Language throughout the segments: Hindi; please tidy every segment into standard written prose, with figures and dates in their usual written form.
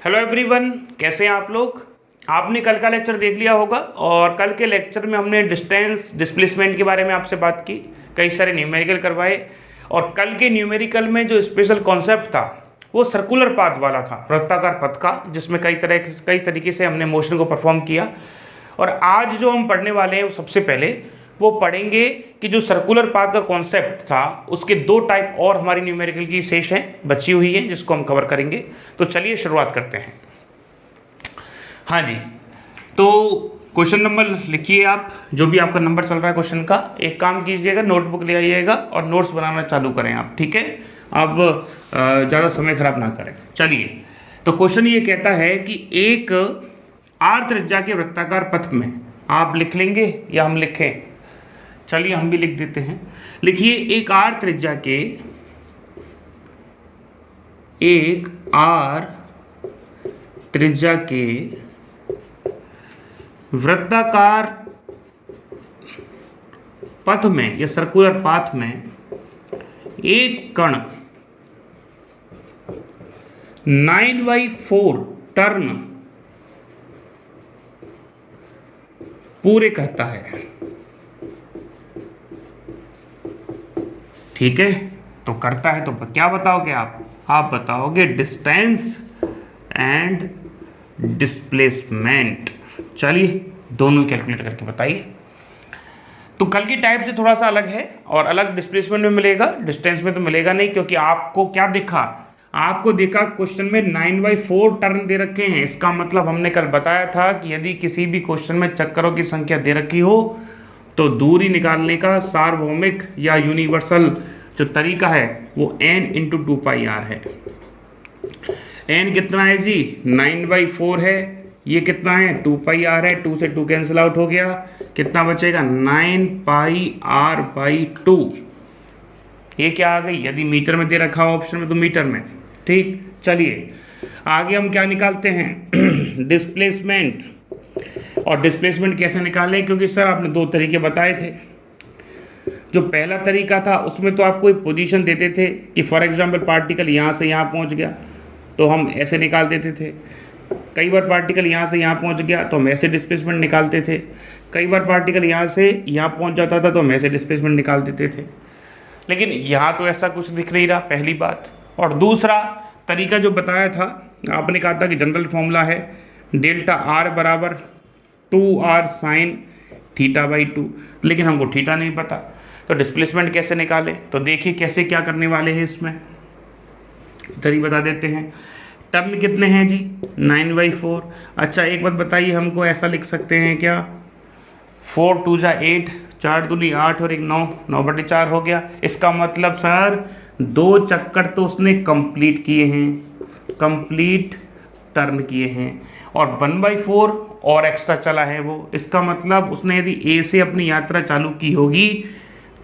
हेलो एवरीवन, कैसे हैं आप लोग। आपने कल का लेक्चर देख लिया होगा और कल के लेक्चर में हमने डिस्टेंस डिस्प्लेसमेंट के बारे में आपसे बात की, कई सारे न्यूमेरिकल करवाए और कल के न्यूमेरिकल में जो स्पेशल कॉन्सेप्ट था वो सर्कुलर पाथ वाला था, वृत्ताकार पथ का, जिसमें कई तरीके से हमने मोशन को परफॉर्म किया। और आज जो हम पढ़ने वाले हैं वो सबसे पहले वो पढ़ेंगे कि जो सर्कुलर पाथ का कॉन्सेप्ट था उसके दो टाइप और हमारी न्यूमेरिकल की शेष हैं, बची हुई हैं, जिसको हम कवर करेंगे। तो चलिए शुरुआत करते हैं। हाँ जी, तो क्वेश्चन नंबर लिखिए आप, जो भी आपका नंबर चल रहा है क्वेश्चन का। एक काम कीजिएगा, नोटबुक ले आइएगा और नोट्स बनाना चालू करें आप, ठीक है। अब ज़्यादा समय खराब ना करें। चलिए, तो क्वेश्चन ये कहता है कि एक आर त्रिज्या के वृत्ताकार पथ में, आप लिख लेंगे या हम लिखें? चलिए हम भी लिख देते हैं। लिखिए, एक आर त्रिज्या के वृत्ताकार पथ में या सर्कुलर पाथ में एक कण 9/4 टर्न पूरे करता है। ठीक है, तो करता है तो क्या बताओगे आप बताओगे डिस्टेंस एंड डिस्प्लेसमेंट। चलिए दोनों कैलकुलेट करके बताइए। तो कल की टाइप से थोड़ा सा अलग है और अलग डिस्प्लेसमेंट में मिलेगा, डिस्टेंस में तो मिलेगा नहीं, क्योंकि आपको क्या दिखा, आपको देखा क्वेश्चन में 9/4 टर्न दे रखे हैं। इसका मतलब हमने कल बताया था कि यदि किसी भी क्वेश्चन में चक्करों की संख्या दे रखी हो तो दूरी निकालने का सार्वभौमिक या यूनिवर्सल जो तरीका है वो n × 2πr है। n कितना है जी? 9/4 है। ये कितना है? 2πr है। 2 से 2 कैंसिल आउट हो गया, कितना बचेगा? 9πr/2। ये क्या आ गई? यदि मीटर में दे रखा हो ऑप्शन में तो मीटर में। ठीक, चलिए आगे हम क्या निकालते हैं? डिस्प्लेसमेंट। और डिस्प्लेसमेंट कैसे निकालें? क्योंकि सर आपने दो तरीके बताए थे। जो पहला तरीका था उसमें तो आपको एक पोजीशन देते थे कि फॉर एग्जांपल पार्टिकल यहाँ से यहाँ पहुँच गया तो हम ऐसे निकाल देते थे। कई बार पार्टिकल यहाँ से यहाँ पहुँच गया तो हम ऐसे डिस्प्लेसमेंट निकालते थे। कई बार पार्टिकल यहाँ से यहाँ पहुँच जाता था तो हम ऐसे डिस्प्लेसमेंट निकाल देते थे। लेकिन यहाँ तो ऐसा कुछ दिख नहीं रहा, पहली बात। और दूसरा तरीका जो बताया था, आपने कहा था कि जनरल फॉर्मूला है डेल्टा आर बराबर 2r साइन θ/2, लेकिन हमको थीटा नहीं पता, तो डिस्प्लेसमेंट कैसे निकालें? तो देखिए कैसे क्या करने वाले हैं इसमें, इधर ही बता देते हैं। टर्न कितने हैं जी? 9/4। अच्छा एक बात बताइए हमको, ऐसा लिख सकते हैं क्या? 4 2 जा 8, 4 दूनी 8 और 1 9, 9/4 हो गया। इसका मतलब सर दो चक्कर तो उसने कंप्लीट किए हैं, कंप्लीट टर्न किए हैं, और 1/4 और एक्स्ट्रा चला है वो। इसका मतलब उसने यदि ए से अपनी यात्रा चालू की होगी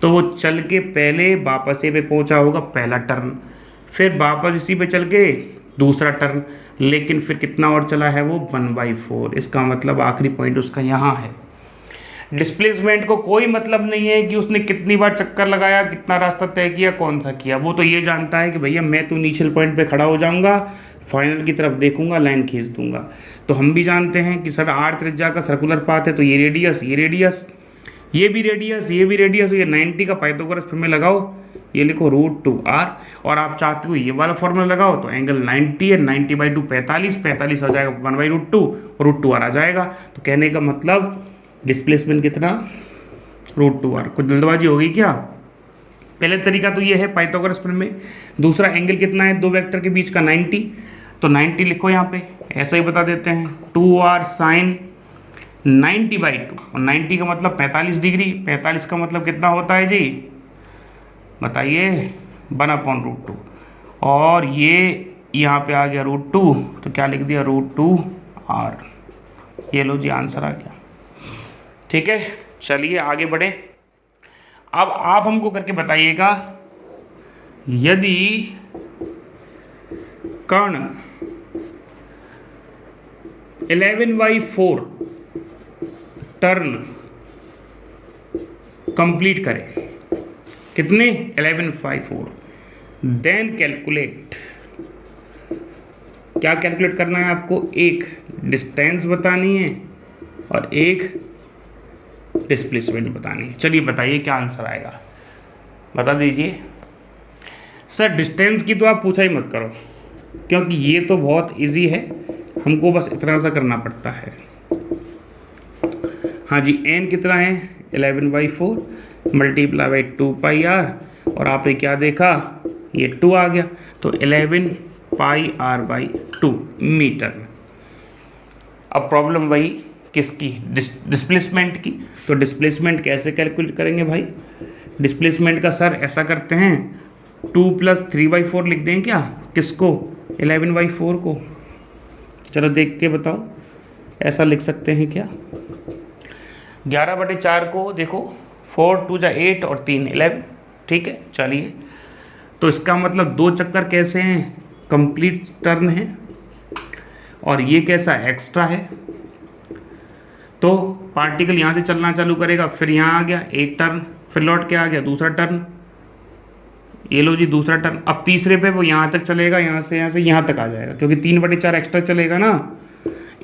तो वो चल के पहले वापस ए पे पहुंचा होगा, पहला टर्न, फिर वापस इसी पे चल के दूसरा टर्न, लेकिन फिर कितना और चला है वो? 1/4। इसका मतलब आखिरी पॉइंट उसका यहाँ है। डिस्प्लेसमेंट को कोई मतलब नहीं है कि उसने कितनी बार चक्कर लगाया, कितना रास्ता तय किया, कौन सा किया। वो तो ये जानता है कि भैया मैं तो इनिशियल पॉइंट पे खड़ा हो जाऊंगा, फाइनल की तरफ देखूंगा, लाइन खींच दूंगा। तो हम भी जानते हैं कि सर आर त्रिज्या का सर्कुलर पाथ है, तो ये रेडियस, ये रेडियस, ये भी रेडियस, ये भी रेडियस, ये 90 का पाइथागोरस प्रमेय लगाओ, ये लिखो √2r, और आप चाहते हो ये वाला फॉर्मूला लगाओ तो एंगल 90 है, 90/2 45, 45 आ जाएगा 1/√2, √2r आ जाएगा। तो कहने का मतलब डिस्प्लेसमेंट कितना? √2r। कुछ जल्दबाजी हो गई क्या? पहले तरीका तो ये है पाइथागोरस प्रमेय। दूसरा एंगल कितना है दो वेक्टर के बीच का? 90, तो 90 लिखो यहाँ पे, ऐसा ही बता देते हैं 2r साइन 90/2, और 90 का मतलब 45 डिग्री, 45 का मतलब कितना होता है जी? बताइए, 1/√2, और ये यहाँ पे आ गया √2, तो क्या लिख दिया? √2r। ये लो जी, आंसर आ गया। ठीक है, चलिए आगे बढ़े। अब आप हमको करके बताइएगा, यदि कण 11/4 टर्न कंप्लीट करें, कितने? 11/4, देन कैलकुलेट क्या कैलकुलेट करना है आपको, एक डिस्टेंस बतानी है और एक डिस्प्लेसमेंट बतानी है। चलिए बताइए क्या आंसर आएगा, बता दीजिए। सर डिस्टेंस की तो आप पूछा ही मत करो, क्योंकि ये तो बहुत इजी है, हमको बस इतना सा करना पड़ता है। हाँ जी, n कितना है 11/4 मल्टीप्लाई बाई 2πr, और आपने क्या देखा, ये 2 आ गया, तो 11πr/2 मीटर में। अब प्रॉब्लम वही किसकी, डिस्प्लेसमेंट की। तो डिस्प्लेसमेंट कैसे कैलकुलेट करेंगे भाई, डिस्प्लेसमेंट का सर ऐसा करते हैं 2 + 3/4 लिख दें क्या, किसको 11/4 को। चलो देख के बताओ, ऐसा लिख सकते हैं क्या, 11/4 को देखो, 4 2 = 8 और 3 11, ठीक है। चलिए, तो इसका मतलब 2 चक्कर कैसे हैं, कंप्लीट टर्न है, और ये कैसा एक्स्ट्रा है। तो पार्टिकल यहाँ से चलना चालू करेगा, फिर यहाँ आ गया एक टर्न, फिर लौट के आ गया दूसरा टर्न, ये लो जी दूसरा टर्न। अब तीसरे पे वो यहाँ तक चलेगा, यहाँ से यहाँ तक आ जाएगा, क्योंकि 3/4 एक्स्ट्रा चलेगा ना।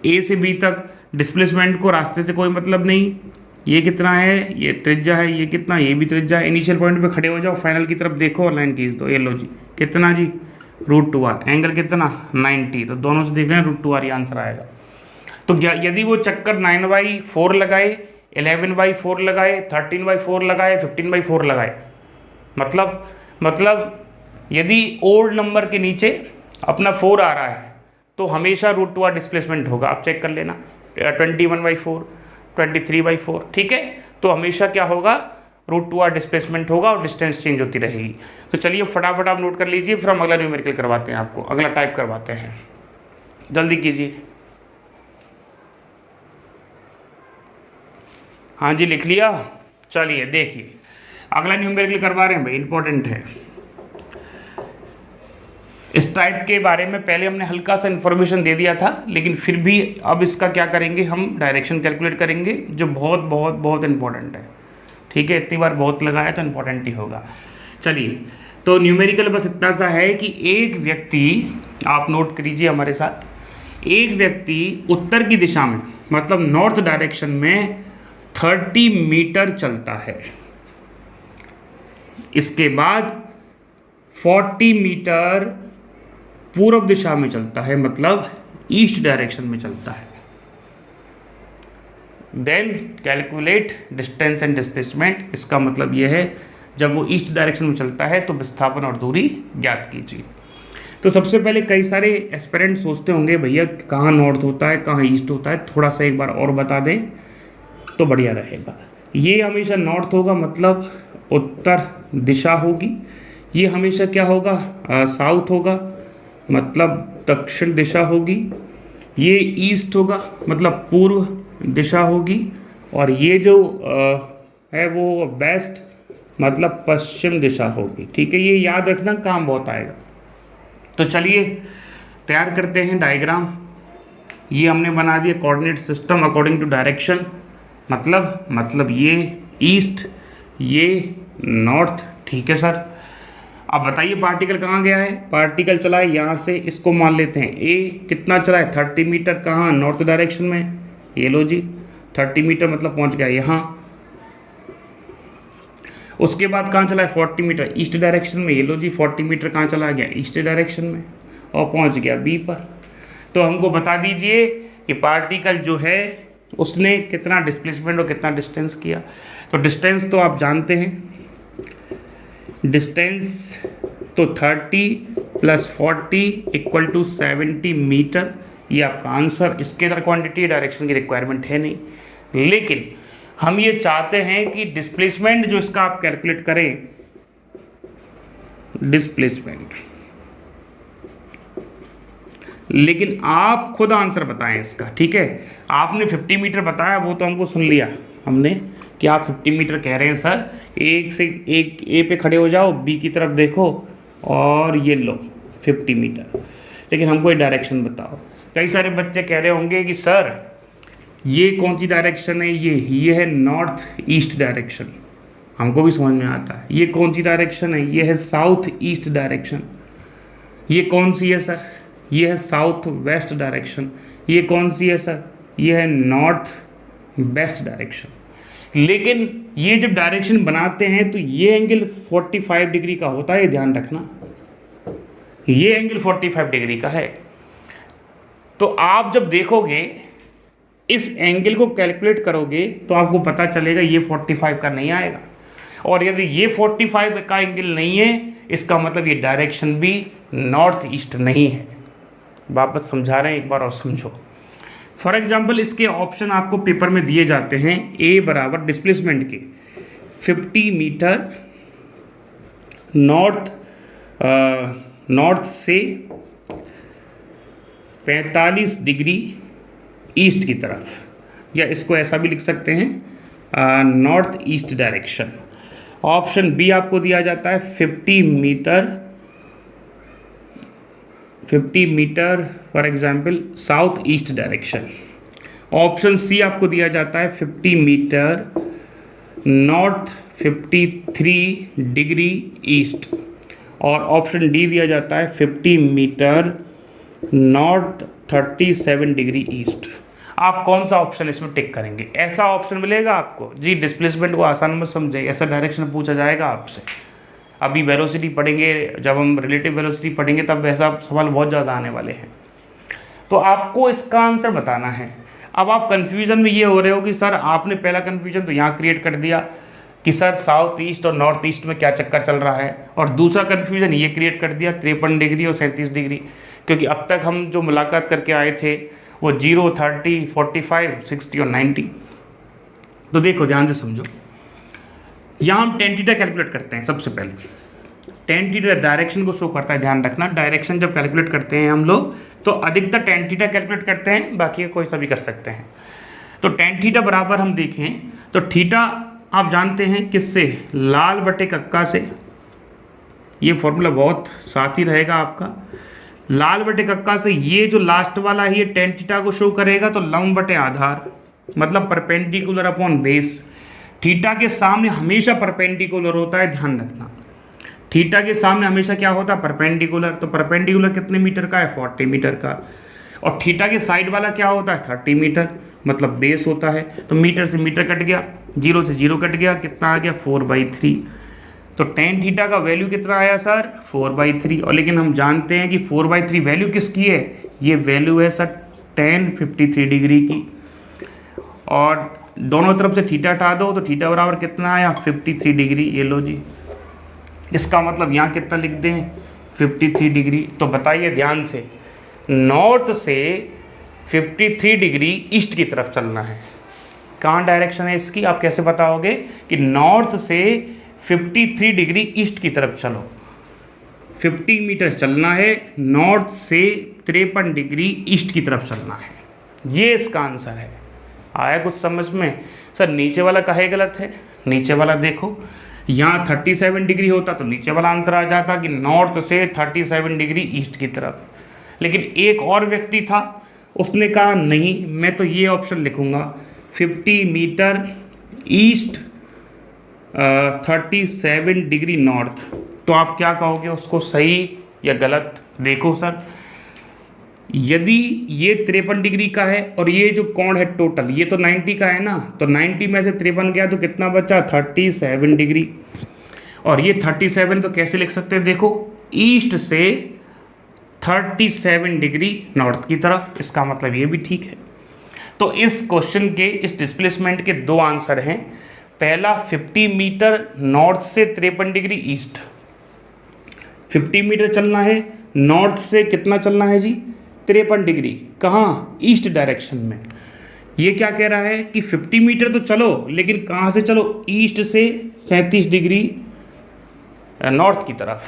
ए से बी तक डिस्प्लेसमेंट को रास्ते से कोई मतलब नहीं, ये कितना है, ये त्रिज्या है, ये कितना, ये भी त्रिज्या है। इनिशियल पॉइंट पे खड़े हो जाओ, फाइनल की तरफ देखो और लाइन खींच दो, ये लो जी कितना जी √2r, एंगल कितना 90, तो दोनों से देख रहे हैं √2r, ये आंसर आएगा। तो यदि वो चक्कर 9/4 लगाए, 11/4 लगाए, 13/4 लगाए, 15/4 लगाए, मतलब यदि ओल्ड नंबर के नीचे अपना 4 आ रहा है तो हमेशा √2r डिस्प्लेसमेंट होगा, आप चेक कर लेना, 21/4, 23/4, ठीक है। तो हमेशा क्या होगा, √2r डिस्प्लेसमेंट होगा और डिस्टेंस चेंज होती रहेगी। तो चलिए फटाफट आप नोट कर लीजिए, फिर हम अगला न्यूमेरिकल करवाते हैं, आपको अगला टाइप करवाते हैं, जल्दी कीजिए। हाँ जी लिख लिया, चलिए देखिए अगला न्यूमेरिकल करवा रहे हैं भाई, इंपॉर्टेंट है। इस टाइप के बारे में पहले हमने हल्का सा इन्फॉर्मेशन दे दिया था, लेकिन फिर भी अब इसका क्या करेंगे, हम डायरेक्शन कैलकुलेट करेंगे, जो बहुत बहुत बहुत इंपॉर्टेंट है, ठीक है। इतनी बार बहुत लगाया तो इंपॉर्टेंट ही होगा। चलिए, तो न्यूमेरिकल बस इतना सा है कि एक व्यक्ति, आप नोट करिए हमारे साथ, एक व्यक्ति उत्तर की दिशा में, मतलब नॉर्थ डायरेक्शन में 30 मीटर चलता है, इसके बाद 40 मीटर पूर्व दिशा में चलता है, मतलब ईस्ट डायरेक्शन में चलता है। Then calculate distance and displacement, इसका मतलब यह है जब वो ईस्ट डायरेक्शन में चलता है तो विस्थापन और दूरी ज्ञात कीजिए। तो सबसे पहले कई सारे एस्पिरेंट सोचते होंगे भैया कहाँ नॉर्थ होता है, कहाँ ईस्ट होता है, थोड़ा सा एक बार और बता दें तो बढ़िया रहेगा। ये हमेशा नॉर्थ होगा, मतलब उत्तर दिशा होगी। ये हमेशा क्या होगा, साउथ होगा, मतलब दक्षिण दिशा होगी। ये ईस्ट होगा, मतलब पूर्व दिशा होगी। और ये जो है वो वेस्ट, मतलब पश्चिम दिशा होगी, ठीक है। ये याद रखना, काम बहुत आएगा। तो चलिए तैयार करते हैं डायग्राम। ये हमने बना दिया coordinate system according to direction, मतलब ये ईस्ट, ये नॉर्थ, ठीक है सर। अब बताइए पार्टिकल कहाँ गया है, पार्टिकल चला है यहाँ से, इसको मान लेते हैं ए, कितना चला है 30 मीटर, कहाँ नॉर्थ डायरेक्शन में, ये लो जी 30 मीटर, मतलब पहुँच गया यहाँ। उसके बाद कहाँ चला है 40 मीटर ईस्ट डायरेक्शन में, ये लो जी 40 मीटर कहाँ चला गया ईस्ट डायरेक्शन में, और पहुँच गया बी पर। तो हमको बता दीजिए कि पार्टिकल जो है उसने कितना डिस्प्लेसमेंट और कितना डिस्टेंस किया। तो डिस्टेंस तो आप जानते हैं, डिस्टेंस तो 30 + 40 = 70 मीटर, ये आपका आंसर। इसके अंदर क्वांटिटी डायरेक्शन की रिक्वायरमेंट है नहीं, लेकिन हम ये चाहते हैं कि डिस्प्लेसमेंट जो इसका आप कैलकुलेट करें, डिस्प्लेसमेंट, लेकिन आप खुद आंसर बताएं इसका, ठीक है। आपने 50 मीटर बताया, वो तो हमको सुन लिया हमने कि आप 50 मीटर कह रहे हैं सर, एक से एक ए पे खड़े हो जाओ, बी की तरफ देखो और ये लो 50 मीटर, लेकिन हमको ये डायरेक्शन बताओ। कई सारे बच्चे कह रहे होंगे कि सर ये कौन सी डायरेक्शन है, ये है नॉर्थ ईस्ट डायरेक्शन, हमको भी समझ में आता है। ये कौन सी डायरेक्शन है, ये है साउथ ईस्ट डायरेक्शन। ये कौन सी है सर, ये है साउथ वेस्ट डायरेक्शन। ये कौन सी है सर? ये है नॉर्थ वेस्ट डायरेक्शन। लेकिन ये जब डायरेक्शन बनाते हैं तो ये एंगल 45 डिग्री का होता है, ध्यान रखना, ये एंगल 45 डिग्री का है। तो आप जब देखोगे इस एंगल को कैलकुलेट करोगे तो आपको पता चलेगा ये 45 का नहीं आएगा, और यदि ये 45 का एंगल नहीं है इसका मतलब ये डायरेक्शन भी नॉर्थ ईस्ट नहीं है। वापस समझा रहे हैं, एक बार और समझो। फॉर एग्जाम्पल इसके ऑप्शन आपको पेपर में दिए जाते हैं। ए बराबर डिस्प्लेसमेंट के 50 मीटर नॉर्थ से 45 डिग्री ईस्ट की तरफ, या इसको ऐसा भी लिख सकते हैं north east direction. Option B आपको दिया जाता है 50 metre for example south east direction. Option C आपको दिया जाता है 50 मीटर नॉर्थ 53 डिग्री ईस्ट, और ऑप्शन डी दिया जाता है 50 मीटर नॉर्थ 37 डिग्री ईस्ट। आप कौन सा ऑप्शन इसमें टिक करेंगे? ऐसा ऑप्शन मिलेगा आपको जी, डिस्प्लेसमेंट को आसान मत समझे, ऐसा डायरेक्शन पूछा जाएगा आपसे। अभी वेलोसिटी पढ़ेंगे, जब हम रिलेटिव वेलोसिटी पढ़ेंगे तब ऐसा सवाल बहुत ज़्यादा आने वाले हैं। तो आपको इसका आंसर बताना है। अब आप कन्फ्यूजन में ये हो रहे हो कि सर आपने पहला कन्फ्यूजन तो यहाँ क्रिएट कर दिया कि सर साउथ ईस्ट और नॉर्थ ईस्ट में क्या चक्कर चल रहा है, और दूसरा कन्फ्यूजन ये क्रिएट कर दिया 53 डिग्री और 37 डिग्री, क्योंकि अब तक हम जो मुलाकात करके आए थे वो 0, 30, 45, 60 और 90। तो देखो ध्यान से समझो, यहाँ हम tan थीटा कैलकुलेट करते हैं। सबसे पहले tan थीटा डायरेक्शन को शो करता है, ध्यान रखना। डायरेक्शन जब कैलकुलेट करते हैं हम लोग तो अधिकतर tan थीटा कैलकुलेट करते हैं, बाकी कोई सा भी कर सकते हैं। तो tan थीटा बराबर हम देखें तो थीटा आप जानते हैं किससे? लाल बटे कक्का से। ये फॉर्मूला बहुत साथ ही रहेगा आपका। लाल बटे कक्का से ये जो लास्ट वाला है ये tan थीटा को शो करेगा, तो लंब बटे आधार मतलब परपेंडिकुलर अपॉन बेस। थीटा के सामने हमेशा परपेंडिकुलर होता है, ध्यान रखना। थीटा के सामने हमेशा क्या होता है? परपेंडिकुलर। तो परपेंडिकुलर कितने मीटर का है? 40 मीटर का। और थीटा के साइड वाला क्या होता है? 30 मीटर, मतलब बेस होता है। तो मीटर से मीटर कट गया, 0 से 0 कट गया, कितना आ गया? 4/3। तो tan थीटा का वैल्यू कितना आया सर? 4/3। और लेकिन हम जानते हैं कि 4/3 वैल्यू किसकी है? ये वैल्यू है सर tan 53 डिग्री की, और दोनों तरफ से थीटा हटा दो तो थीटा बराबर कितना आया? 53 डिग्री। ये लो जी, इसका मतलब यहाँ कितना लिख दें? 53 डिग्री। तो बताइए ध्यान से, नॉर्थ से 53 डिग्री ईस्ट की तरफ चलना है। कहाँ डायरेक्शन है इसकी? आप कैसे बताओगे कि नॉर्थ से 53 डिग्री ईस्ट की तरफ चलो? 50 मीटर चलना है, नॉर्थ से 53 डिग्री ईस्ट की तरफ चलना है। ये इसका आंसर है। आया कुछ समझ में? सर नीचे वाला काहे गलत है? नीचे वाला देखो, यहाँ 37 डिग्री होता तो नीचे वाला आंसर आ जाता कि नॉर्थ से 37 डिग्री ईस्ट की तरफ। लेकिन एक और व्यक्ति था, उसने कहा नहीं, मैं तो ये ऑप्शन लिखूँगा 50 मीटर ईस्ट 37 डिग्री नॉर्थ। तो आप क्या कहोगे उसको, सही या गलत? देखो सर, यदि ये 53 डिग्री का है और ये जो कोण है टोटल ये तो 90 का है ना, तो 90 में से 53 गया तो कितना बचा? 37 डिग्री। और ये 37 तो कैसे लिख सकते हैं? देखो, ईस्ट से 37 डिग्री नॉर्थ की तरफ, इसका मतलब ये भी ठीक है। तो इस क्वेश्चन के, इस डिस्प्लेसमेंट के दो आंसर हैं। पहला 50 मीटर नॉर्थ से 53 डिग्री ईस्ट, 50 मीटर चलना है, नॉर्थ से कितना चलना है जी? 53 डिग्री। कहाँ? ईस्ट डायरेक्शन में। ये क्या कह रहा है कि 50 मीटर तो चलो, लेकिन कहाँ से चलो? ईस्ट से 37 डिग्री नॉर्थ की तरफ।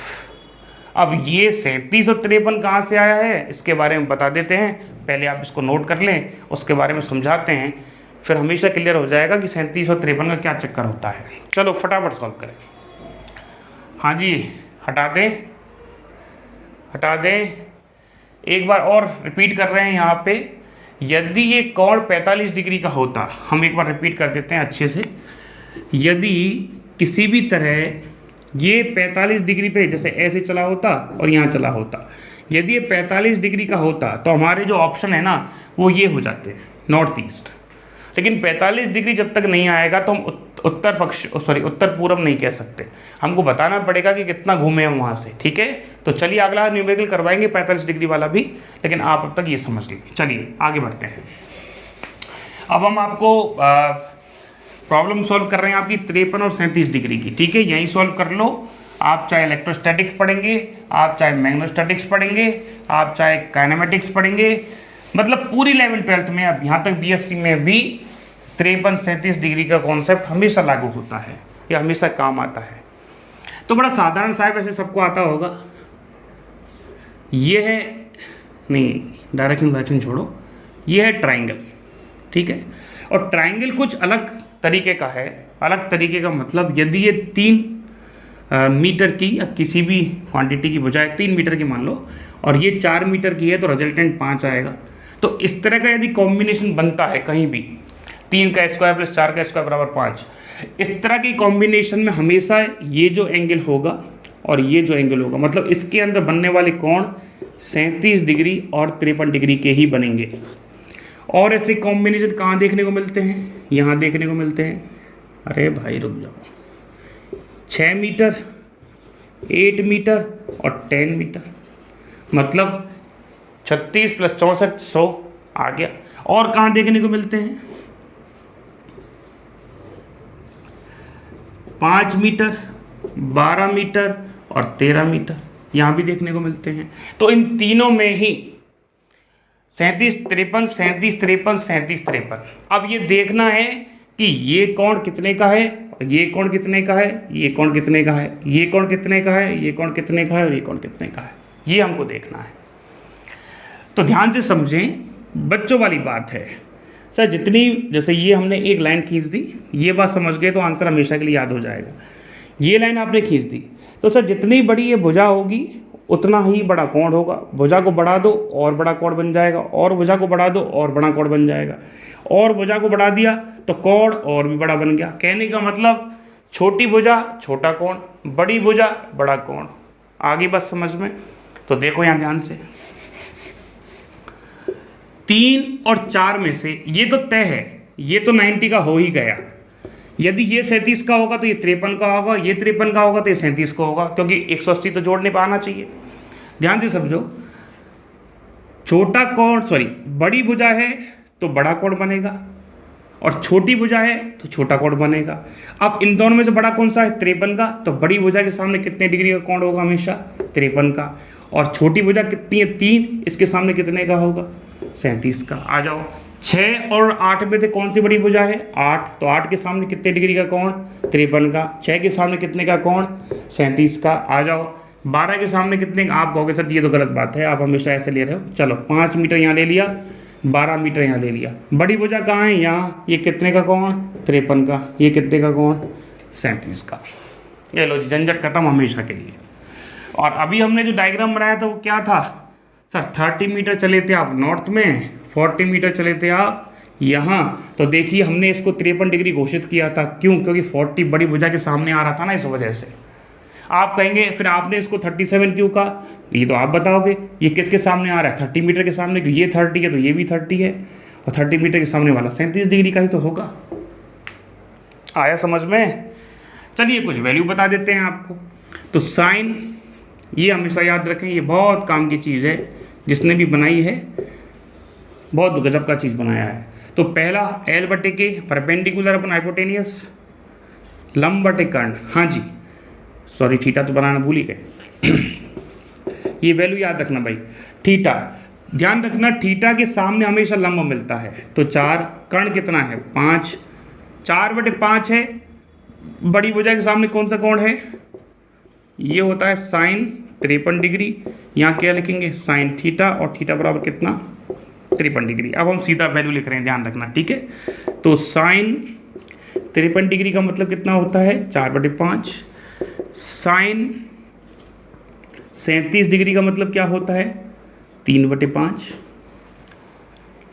अब ये 37 और 53 कहाँ से आया है इसके बारे में बता देते हैं। पहले आप इसको नोट कर लें, उसके बारे में समझाते हैं, फिर हमेशा क्लियर हो जाएगा कि 37 और 53 का क्या चक्कर होता है। चलो फटाफट सॉल्व करें। हाँ जी, हटा दें। एक बार और रिपीट कर रहे हैं यहाँ पे। यदि ये कोण 45 डिग्री का होता, हम एक बार रिपीट कर देते हैं अच्छे से। यदि किसी भी तरह ये 45 डिग्री पे जैसे ऐसे चला होता और यहाँ चला होता, यदि ये 45 डिग्री का होता तो हमारे जो ऑप्शन है ना वो ये हो जाते हैं नॉर्थ ईस्ट, लेकिन 45 डिग्री जब तक नहीं आएगा तो हम उत्तर पूर्व नहीं कह सकते, हमको बताना पड़ेगा कि कितना घूमे हम वहाँ से। ठीक है, तो चलिए अगला न्यूमेरिकल करवाएंगे 45 डिग्री वाला भी, लेकिन आप अब तक ये समझ लीजिए। चलिए आगे बढ़ते हैं। अब हम आपको प्रॉब्लम सॉल्व कर रहे हैं आपकी 53 और 37 डिग्री की। ठीक है, यहीं सॉल्व कर लो। आप चाहे इलेक्ट्रोस्टैटिक्स पढ़ेंगे, आप चाहे मैग्नेटोस्टैटिक्स पढ़ेंगे, आप चाहे काइनेमेटिक्स पढ़ेंगे, मतलब पूरी 11th-12th में, अब यहाँ तक बीएससी में भी 53-37 डिग्री का कॉन्सेप्ट हमेशा लागू होता है, या हमेशा काम आता है। तो बड़ा साधारण सा है, वैसे सबको आता होगा। ये है, नहीं डायरेक्शन छोड़ो, ये है ट्राइंगल। ठीक है, और ट्राइंगल कुछ अलग तरीके का है। अलग तरीके का मतलब यदि ये 3 मीटर की या किसी भी क्वांटिटी की बजाय 3 मीटर की मान लो, और ये 4 मीटर की है, तो रिजल्टेंट 5 आएगा। तो इस तरह का यदि कॉम्बिनेशन बनता है कहीं भी, 3 का स्क्वायर प्लस 4 का स्क्वायर बराबर 5, इस तरह की कॉम्बिनेशन में हमेशा ये जो एंगल होगा और ये जो एंगल होगा, मतलब इसके अंदर बनने वाले कोण 37 डिग्री और 53 डिग्री के ही बनेंगे। और ऐसे कॉम्बिनेशन कहाँ देखने को मिलते हैं? यहाँ देखने को मिलते हैं। अरे भाई रुक जाओ, 6 मीटर, 8 मीटर और 10 मीटर, मतलब 36 + 64 100 आ गया। और कहाँ देखने को मिलते हैं? 5 मीटर, 12 मीटर और 13 मीटर, यहाँ भी देखने को मिलते हैं। तो इन तीनों में ही 37 53 37 53 37 53। अब ये देखना है कि ये कोण कितने का है, ये कोण कितने का है, ये कोण कितने का है, ये कोण कितने का है, ये कोण कितने का है और ये कोण कितने का है, ये हमको देखना है। तो ध्यान से समझें, बच्चों वाली बात है सर। जितनी, जैसे ये हमने एक लाइन खींच दी, ये बात समझ गए तो आंसर हमेशा के लिए याद हो जाएगा। ये लाइन आपने खींच दी तो सर जितनी बड़ी ये भुजा होगी उतना ही बड़ा कोण होगा। भुजा को बढ़ा दो और बड़ा कोण बन जाएगा, और भुजा को बढ़ा दो और बड़ा कोण बन जाएगा, और भुजा को बढ़ा दिया तो कोण और भी बड़ा बन गया। कहने का मतलब छोटी भुजा छोटा कोण, बड़ी भुजा बड़ा कोण। आगे बस समझ में। तो देखो यहाँ ध्यान से, 3 और 4 में से ये तो तय है, ये तो 90 का हो ही गया। यदि ये 37 का होगा तो ये 53 का होगा, ये 53 का होगा तो ये 37 का होगा, क्योंकि 180 तो जोड़ने पर आना चाहिए। ध्यान से समझो, छोटा कोण बड़ी भुजा है तो बड़ा कोण बनेगा, और छोटी भुजा है तो छोटा कोण बनेगा। अब इन दोनों में से बड़ा कौन सा है? 53 का। तो बड़ी भुजा के सामने कितने डिग्री का कोण होगा? हमेशा 53 का। और छोटी भुजा कितनी है? 3, इसके सामने कितने का होगा? 37 का। आ जाओ, 6 और 8 में से कौन सी बड़ी भुजा है? 8। तो 8 के सामने कितने डिग्री का कोण? 53 का। 6 के सामने कितने का कोण? 37 का। आ जाओ, 12 के सामने कितने? आप कहोगे सर ये तो गलत बात है, आप हमेशा ऐसे ले रहे हो। चलो 5 मीटर यहाँ ले लिया, 12 मीटर यहाँ ले लिया। बड़ी भुजा कहाँ है? यहाँ। ये कितने का कोण? 53 का। ये कितने का कोण? 37 का। ये लो जी, झंझट खत्म हमेशा के लिए। और अभी हमने जो डायग्राम बनाया था वो क्या था सर? 30 मीटर चले थे आप नॉर्थ में, 40 मीटर चले थे आप यहाँ। तो देखिए हमने इसको 53 डिग्री घोषित किया था। क्यों? क्योंकि 40 बड़ी भुजा के सामने आ रहा था ना, इस वजह से। आप कहेंगे फिर आपने इसको 37 क्यों कहा? ये तो आप बताओगे। ये किसके सामने आ रहा है? 30 मीटर के सामने। ये 30 है तो ये भी 30 है, और 30 मीटर के सामने वाला 37 डिग्री का ही तो होगा। आया समझ में? चलिए कुछ वैल्यू बता देते हैं आपको। तो साइन, ये हमेशा याद रखें, ये बहुत काम की चीज़ है। जिसने भी बनाई है बहुत गजब का चीज़ बनाया है। तो पहला L/K परपेंडिकुलर अपन हाइपोटेनियस, लंब बटे कर्ण। हाँ जी, सॉरी थीटा तो बनाना भूल ही गए। ये वैल्यू याद रखना भाई। थीटा, ध्यान रखना, थीटा के सामने हमेशा लंब मिलता है। तो 4, कर्ण कितना है? 5। 4/5 है। बड़ी भुजा के सामने कौन सा कोण है? ये होता है साइन 53 डिग्री। यहाँ क्या लिखेंगे? साइन थीटा, और थीटा बराबर कितना? 53 डिग्री। अब हम सीधा वैल्यू लिख रहे हैं, ध्यान रखना, ठीक है। तो साइन 53 डिग्री का मतलब कितना होता है? 4/5। साइन 37 डिग्री का मतलब क्या होता है? 3/5।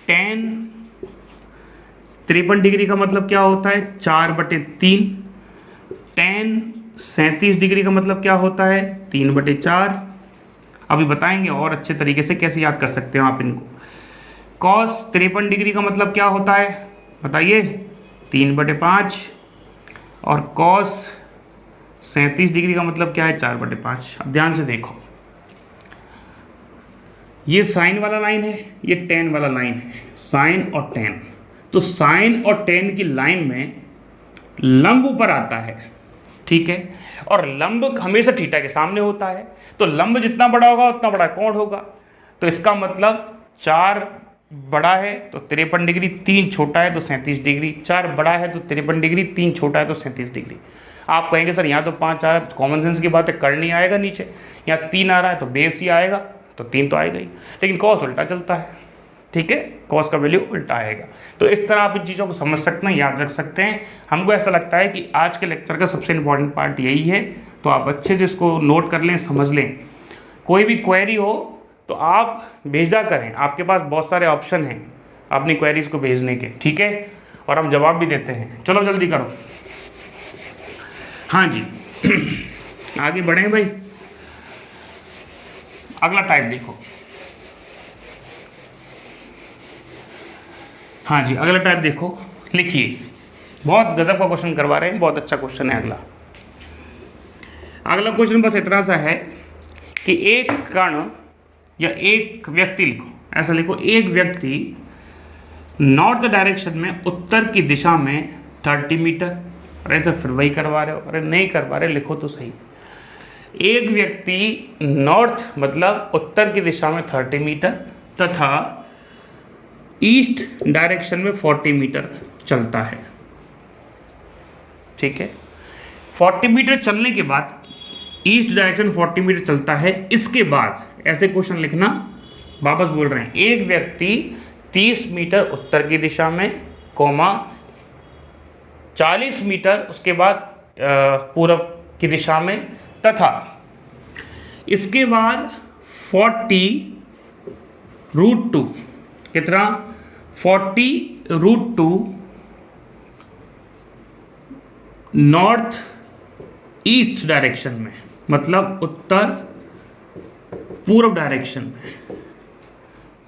टेन 53 डिग्री का मतलब क्या होता है? 4/3। टेन 37 डिग्री का मतलब क्या होता है? 3/4। अभी बताएंगे और अच्छे तरीके से कैसे याद कर सकते हो आप इनको। कॉस 53 डिग्री का मतलब क्या होता है बताइए, 3/5। और कॉस 37 डिग्री का मतलब क्या है, 4/5। अब ध्यान से देखो, ये साइन वाला लाइन है, ये टेन वाला लाइन है, साइन और टेन। तो साइन और टेन की लाइन में लंब ऊपर आता है, ठीक है, और लंब हमेशा थीटा के सामने होता है। तो लंब जितना बड़ा होगा उतना बड़ा कोण होगा। तो इसका मतलब 4 बड़ा है तो 53 डिग्री, 3 छोटा है तो 37 डिग्री। 4 बड़ा है तो 53 डिग्री, 3 छोटा है तो 37 डिग्री। आप कहेंगे सर यहाँ तो 5 आ रहा है, तो कॉमन सेंस की बात है, कर नहीं आएगा नीचे। यहाँ 3 आ रहा है तो बेस ही आएगा, तो 3 तो आएगा ही। लेकिन कॉस उल्टा चलता है, ठीक है, कॉस का वैल्यू उल्टा आएगा। तो इस तरह आप इन चीज़ों को समझ सकते हैं, याद रख सकते हैं। हमको ऐसा लगता है कि आज के लेक्चर का सबसे इंपॉर्टेंट पार्ट यही है, तो आप अच्छे से इसको नोट कर लें, समझ लें। कोई भी क्वेरी हो तो आप भेजा करें, आपके पास बहुत सारे ऑप्शन हैं अपनी क्वेरीज को भेजने के, ठीक है, और हम जवाब भी देते हैं। चलो जल्दी करो। हाँ जी आगे बढ़ें भाई। अगला टाइप देखो। हाँ जी अगला टाइप देखो, लिखिए। बहुत गजब का क्वेश्चन करवा रहे हैं, बहुत अच्छा क्वेश्चन है। अगला क्वेश्चन बस इतना सा है कि एक कण या एक व्यक्ति, लिखो ऐसा लिखो, एक व्यक्ति नॉर्थ डायरेक्शन में उत्तर की दिशा में 30 मीटर। अरे तो फिर वही करवा रहे हो, अरे नहीं करवा रहे, लिखो तो सही। एक व्यक्ति नॉर्थ मतलब उत्तर की दिशा में 30 मीटर तथा ईस्ट डायरेक्शन में 40 मीटर चलता है, ठीक है। 40 मीटर चलने के बाद ईस्ट डायरेक्शन 40 मीटर चलता है। इसके बाद ऐसे क्वेश्चन लिखना, वापस बोल रहे हैं, एक व्यक्ति 30 मीटर उत्तर की दिशा में, कोमा 40 मीटर उसके बाद पूर्व की दिशा में, तथा इसके बाद 40√2, कितना, 40√2 नॉर्थ ईस्ट डायरेक्शन में, मतलब उत्तर पूर्व डायरेक्शन में,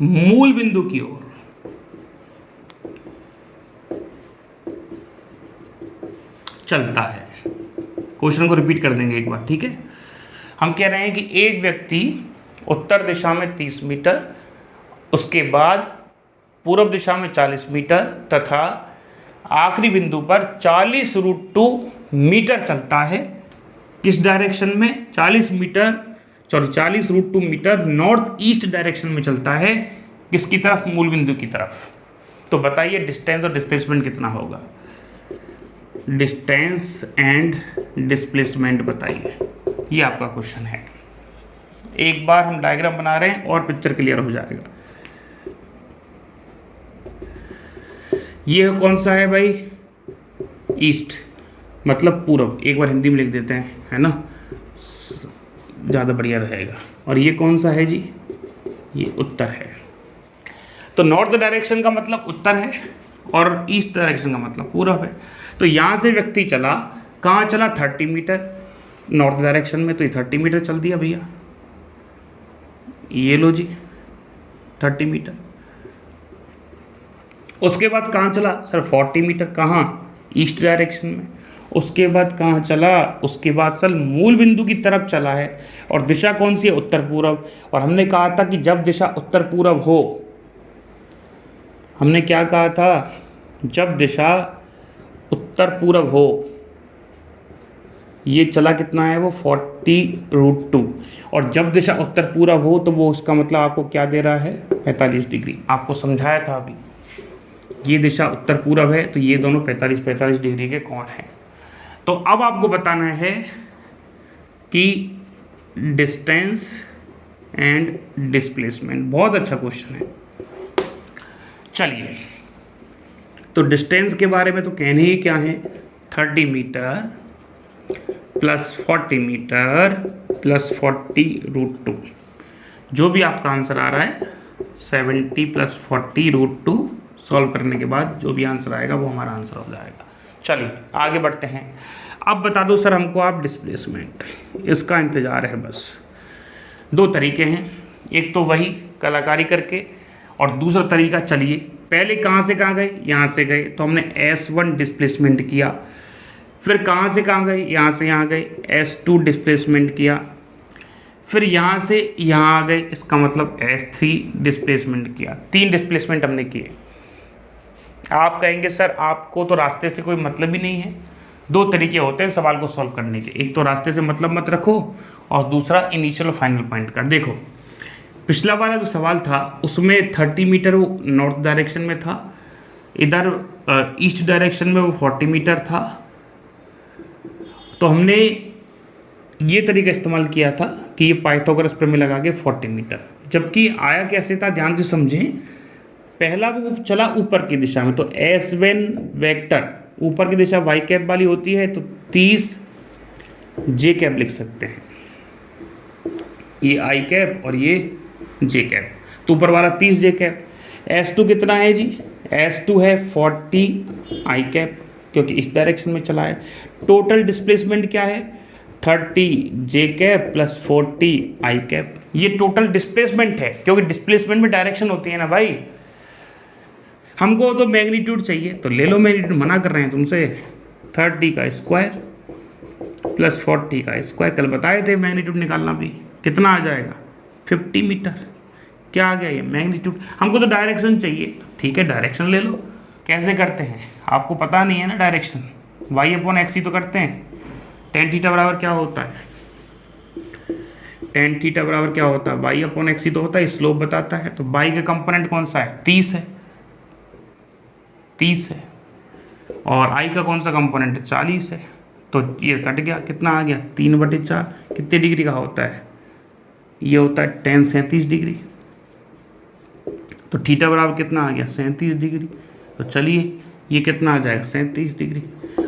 मूल बिंदु की ओर चलता है। क्वेश्चन को रिपीट कर देंगे एक बार, ठीक है। हम कह रहे हैं कि एक व्यक्ति उत्तर दिशा में 30 मीटर, उसके बाद पूर्व दिशा में 40 मीटर तथा आखिरी बिंदु पर 40√2 मीटर चलता है। किस डायरेक्शन में, 40√2 मीटर नॉर्थ ईस्ट डायरेक्शन में चलता है। किसकी तरफ, मूल बिंदु की तरफ। तो बताइए डिस्टेंस और डिस्प्लेसमेंट कितना होगा। डिस्टेंस एंड डिस्प्लेसमेंट बताइए, ये आपका क्वेश्चन है। एक बार हम डायग्राम बना रहे हैं और पिक्चर क्लियर हो जाएगा। ये कौन सा है भाई, ईस्ट मतलब पूर्व, एक बार हिंदी में लिख देते हैं, है ना, ज़्यादा बढ़िया रहेगा। और ये कौन सा है जी, ये उत्तर है। तो नॉर्थ डायरेक्शन का मतलब उत्तर है और ईस्ट डायरेक्शन का मतलब पूर्व है। तो यहाँ से व्यक्ति चला, कहाँ चला, 30 मीटर नॉर्थ डायरेक्शन में, तो ये 30 मीटर चल दिया भैया, ये लो जी 30 मीटर। उसके बाद कहाँ चला सर, 40 मीटर, कहाँ, ईस्ट डायरेक्शन में। उसके बाद कहाँ चला, उसके बाद सर मूल बिंदु की तरफ चला है। और दिशा कौन सी है, उत्तर पूर्व। और हमने कहा था कि जब दिशा उत्तर पूर्व हो, हमने क्या कहा था, जब दिशा उत्तर पूर्व हो, ये चला कितना है वो 40√2। और जब दिशा उत्तर पूर्व हो तो वो उसका मतलब आपको क्या दे रहा है, 45 डिग्री। आपको समझाया था अभी, ये दिशा उत्तर पूर्व है तो ये दोनों 45 डिग्री के कोण हैं। तो अब आपको बताना है कि डिस्टेंस एंड डिस्प्लेसमेंट। बहुत अच्छा क्वेश्चन है। चलिए, तो डिस्टेंस के बारे में तो कहने ही क्या है, 30 मीटर प्लस 40 मीटर प्लस 40√2, जो भी आपका आंसर आ रहा है 70 प्लस 40√2 सॉल्व करने के बाद जो भी आंसर आएगा वो हमारा आंसर हो जाएगा। चलिए आगे बढ़ते हैं। अब बता दो सर हमको आप डिस्प्लेसमेंट, इसका इंतज़ार है बस। दो तरीके हैं, एक तो वही कलाकारी करके, और दूसरा तरीका, चलिए पहले कहाँ से कहाँ गए, यहाँ से गए तो हमने S1 डिस्प्लेसमेंट किया, फिर कहाँ से कहाँ गए, यहाँ से यहाँ गए, S2 डिस्प्लेसमेंट किया, फिर यहाँ से यहाँ आ गए, इसका मतलब S3 डिस्प्लेसमेंट किया। 3 डिस्प्लेसमेंट हमने किए। आप कहेंगे सर आपको तो रास्ते से कोई मतलब ही नहीं है। दो तरीके होते हैं सवाल को सॉल्व करने के, एक तो रास्ते से मतलब मत रखो और दूसरा इनिशियल और फाइनल पॉइंट का। देखो पिछला वाला जो सवाल था उसमें 30 मीटर वो नॉर्थ डायरेक्शन में था, इधर ईस्ट डायरेक्शन में वो 40 मीटर था। तो हमने ये तरीका इस्तेमाल किया था कि ये पाइथागोरस प्रमेय लगा के 40 मीटर, जबकि आया कैसे था ध्यान से समझें। पहला वो चला ऊपर की दिशा में, तो S1 वेक्टर ऊपर की दिशा वाई कैप वाली होती है, तो 30 जे कैप लिख सकते हैं, ये आई कैप और ये जे कैप, तो ऊपर वाला 30 जे कैप। S2 कितना है जी, S2 है 40 आई कैप, क्योंकि इस डायरेक्शन में चला है। टोटल डिस्प्लेसमेंट क्या है, 30 जे कैप प्लस 40 आई कैप, ये टोटल डिस्प्लेसमेंट है, क्योंकि डिस्प्लेसमेंट में डायरेक्शन होती है ना भाई। हमको तो मैग्नीट्यूड चाहिए तो ले लो मैग्नीट्यूड, मना कर रहे हैं तुमसे। 30 का स्क्वायर प्लस 40 का स्क्वायर, कल बताए थे मैग्नीट्यूड निकालना भी, कितना आ जाएगा 50 मीटर। क्या आ गया ये मैग्नीट्यूड। हमको तो डायरेक्शन चाहिए, तो ठीक है डायरेक्शन ले लो। कैसे करते हैं आपको पता नहीं है ना डायरेक्शन, y/x ही तो करते हैं। tan थीटा बराबर क्या होता है, tan थीटा बराबर क्या होता है, y/x ही तो होता है, स्लोप बताता है। तो y का कंपोनेंट कौन सा है, 30 है, 30 है, और i का कौन सा कंपोनेंट है, 40 है। तो ये कट गया, कितना आ गया 3/4, कितने डिग्री का होता है, ये होता है tan 37 डिग्री। तो थीटा बराबर कितना आ गया 37 डिग्री। तो चलिए ये कितना आ जाएगा 37 डिग्री।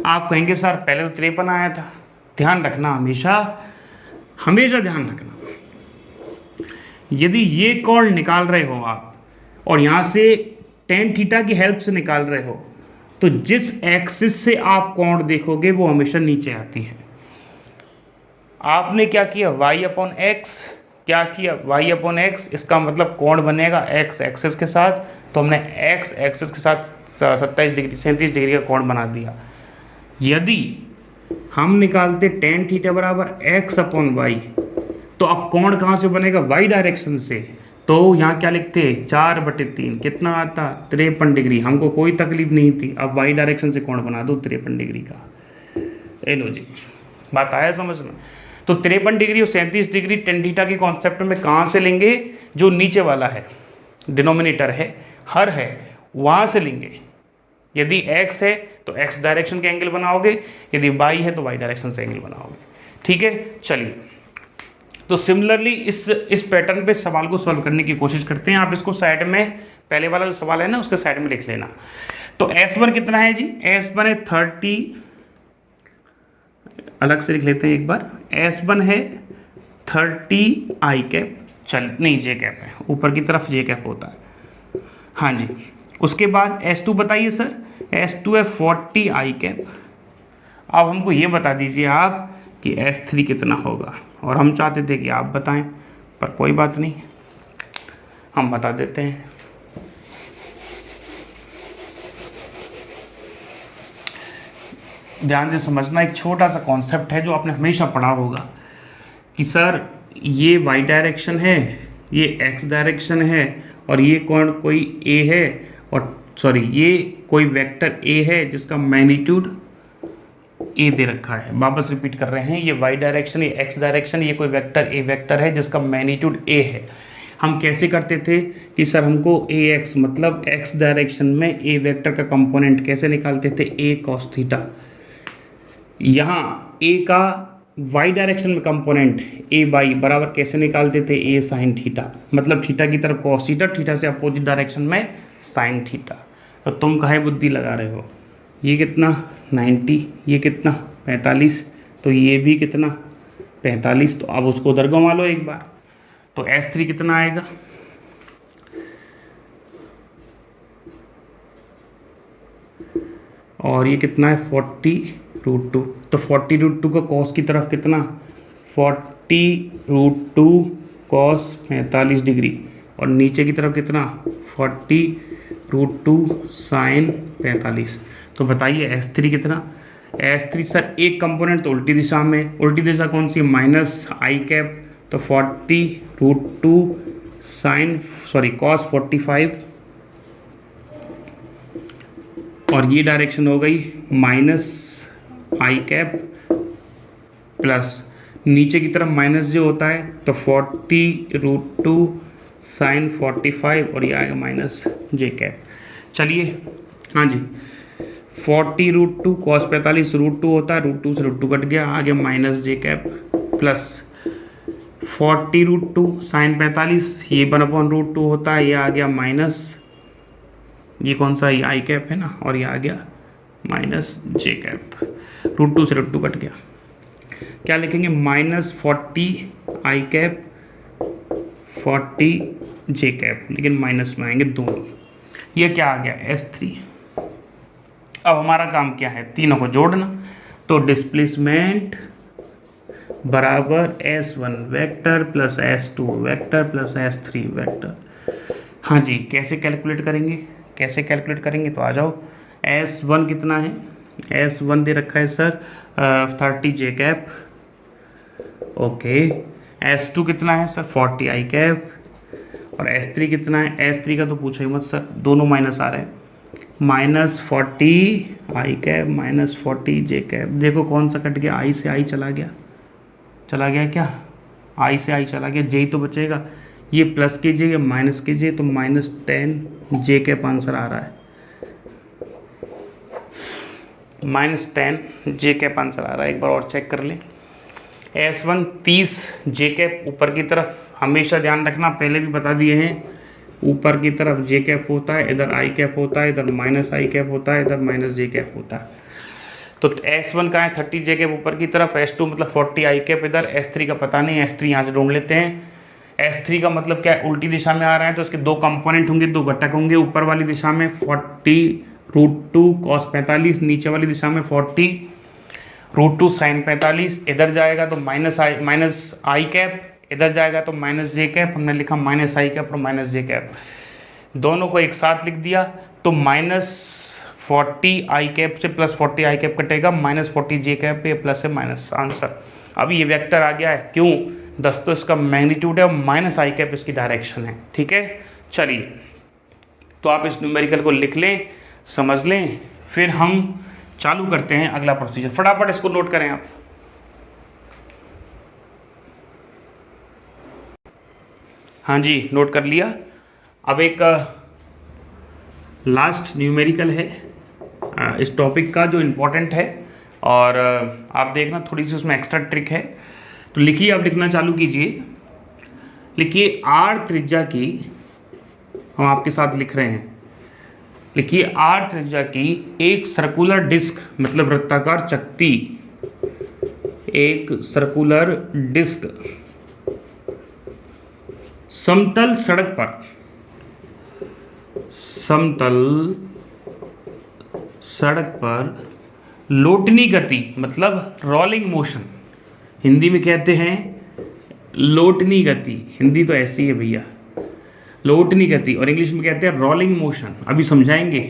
आप कहेंगे सर पहले तो 53 आया था। ध्यान रखना, हमेशा हमेशा ध्यान रखना, यदि ये कोण निकाल रहे हो आप और यहाँ से tan थीटा की हेल्प से निकाल रहे हो, तो जिस एक्सिस से आप कोण देखोगे वो हमेशा नीचे आती है। आपने क्या किया, y/x, क्या किया y/x, इसका मतलब कोण बनेगा x एक्सिस के साथ, तो हमने x एक्सिस के साथ 37 डिग्री 37 डिग्री का कोण बना दिया। यदि हम निकालते tan थीटा बराबर x/y, तो अब कोण कहाँ से बनेगा, y डायरेक्शन से। तो यहाँ क्या लिखते 4/3, कितना आता 53 डिग्री। हमको कोई तकलीफ नहीं थी, अब y डायरेक्शन से कोण बना दो 53 डिग्री का। ए लो जी, बात आया समझ में। तो 53 डिग्री और 37 डिग्री tan थीटा के कॉन्सेप्ट में कहाँ से लेंगे, जो नीचे वाला है डिनोमिनेटर है, हर है, वहाँ से लेंगे। यदि x है तो x डायरेक्शन के एंगल बनाओगे, यदि y है तो y डायरेक्शन से एंगल बनाओगे। ठीक है, चलिए तो सिमिलरली इस पैटर्न पे सवाल को सॉल्व करने की कोशिश करते हैं। आप इसको साइड में, पहले वाला जो सवाल है ना उसके साइड में लिख लेना। तो S1 कितना है जी, S1 है 30, अलग से लिख लेते हैं एक बार, S1 है 30 आई कैप, चल नहीं जे कैप है, ऊपर की तरफ जे कैप होता है, हाँ जी। उसके बाद S2 बताइए सर, S2 है 40 आई कैप। अब हमको ये बता दीजिए आप कि S3 कितना होगा, और हम चाहते थे कि आप बताएं, पर कोई बात नहीं, हम बता देते हैं। ध्यान से समझना, एक छोटा सा कॉन्सेप्ट है जो आपने हमेशा पढ़ा होगा कि सर ये y डायरेक्शन है, ये x डायरेक्शन है, और ये कोई a है, और सॉरी ये कोई वेक्टर a है जिसका मैग्नीट्यूड a दे रखा है। वापस रिपीट कर रहे हैं, ये y डायरेक्शन, ये x डायरेक्शन, ये कोई वेक्टर a वेक्टर है जिसका मैग्नीट्यूड a है। हम कैसे करते थे कि सर हमको ax मतलब x डायरेक्शन में a वेक्टर का कंपोनेंट कैसे निकालते थे, a cos थीटा। यहाँ a का y डायरेक्शन में कंपोनेंट a y बराबर कैसे निकालते थे, a साइन थीटा, मतलब थीटा की तरफ cos थीटा, थीटा से अपोजिट डायरेक्शन में साइन थीटा। तो तुम काहे बुद्धि लगा रहे हो, ये कितना 90, ये कितना 45, तो ये भी कितना 45, तो अब उसको उधर घुमा लो एक बार। तो S3 कितना आएगा, और ये कितना है 40√2, तो 40√2 का कॉस की तरफ कितना 40√2 कॉस 45 डिग्री और नीचे की तरफ कितना 40√2 साइन 45। तो बताइए S3 कितना। S3 सर एक कंपोनेंट तो उल्टी दिशा में, उल्टी दिशा कौन सी, माइनस आई कैप, तो 40√2 साइन कॉस 45 और ये डायरेक्शन हो गई माइनस आई कैप प्लस नीचे की तरफ माइनस जो होता है तो 40√2 साइन 45 और ये आएगा माइनस जे कैप। चलिए हाँ जी, 40√2 कॉस 45 √2 होता है, √2 से √2 कट गया, आगे माइनस जे कैप प्लस 40√2 साइन 45 ये 1/√2 होता है, ये आ गया माइनस, ये कौन सा, ये आई कैप है ना, और ये आ गया माइनस जे कैप, √2 से √2 कट गया। क्या लिखेंगे, -40 आई कैप 40 जे कैप, लेकिन माइनस में आएंगे दोनों। ये क्या आ गया S3। अब हमारा काम क्या है, तीनों को जोड़ना। तो डिस्प्लेसमेंट बराबर S1 vector plus S2 vector plus S3 vector. हाँ जी, कैसे कैलकुलेट करेंगे, कैसे कैलकुलेट करेंगे, तो आ जाओ। S1 कितना है, S1 दे रखा है सर 30 जे कैप, ओके। S2 कितना है सर 40 आई कैप, और S3 कितना है, S3 का तो पूछो ही मत सर, दोनों माइनस आ रहे हैं, -40 आई कैप -40 जे कैप। देखो कौन सा कट गया, आई से आई चला गया, चला गया क्या, आई से आई चला गया, जे ही तो बचेगा, ये प्लस के जे, ये माइनस के जे, तो -10 जे कैप आंसर आ रहा है, -10 जे कैप आंसर आ रहा है। एक बार और चेक कर लें। S1 30 जे कैप ऊपर की तरफ, हमेशा ध्यान रखना, पहले भी बता दिए हैं, ऊपर की तरफ जे कैप होता है, इधर आई कैप होता है, इधर माइनस आई कैप होता है, इधर माइनस जे कैप होता है। तो S1 का है 30 जे कैप ऊपर की तरफ, S2 मतलब 40 आई कैप इधर, S3 का पता नहीं, S3 यहाँ से ढूंढ लेते हैं। S3 का मतलब क्या है, उल्टी दिशा में आ रहा है, तो इसके दो कंपोनेंट होंगे, दो घटक होंगे, ऊपर वाली दिशा में 40√2 कॉस 45, नीचे वाली दिशा में 40√2 साइन 45। इधर जाएगा तो माइनस आई कैप, इधर जाएगा तो माइनस जे कैप, हमने लिखा माइनस आई कैप और माइनस जे कैप, दोनों को एक साथ लिख दिया, तो -40 आई कैप से +40 आई कैप कटेगा, -40 जे कैप पे प्लस है माइनस आंसर। अब ये वेक्टर आ गया है, क्यों, दोस्तों इसका मैग्नीट्यूड है और माइनस आई कैप इसकी डायरेक्शन है, ठीक है। चलिए, तो आप इस न्यूमेरिकल को लिख लें, समझ लें, फिर हम चालू करते हैं अगला प्रोसीजर। फटाफट इसको नोट करें आप। हाँ जी, नोट कर लिया। अब एक लास्ट न्यूमेरिकल है इस टॉपिक का जो इम्पोर्टेंट है, और आप देखना थोड़ी सी उसमें एक्स्ट्रा ट्रिक है। तो लिखिए, आप लिखना चालू कीजिए। लिखिए R त्रिज्या की, हम आपके साथ लिख रहे हैं, लिखिए R त्रिज्या की एक सर्कुलर डिस्क, मतलब वृत्ताकार चकती, एक सर्कुलर डिस्क समतल सड़क पर लोटनी गति, मतलब रोलिंग मोशन, हिंदी में कहते हैं लोटनी गति, हिंदी तो ऐसी है भैया, लोटनी गति, और इंग्लिश में कहते हैं रोलिंग मोशन। अभी समझाएंगे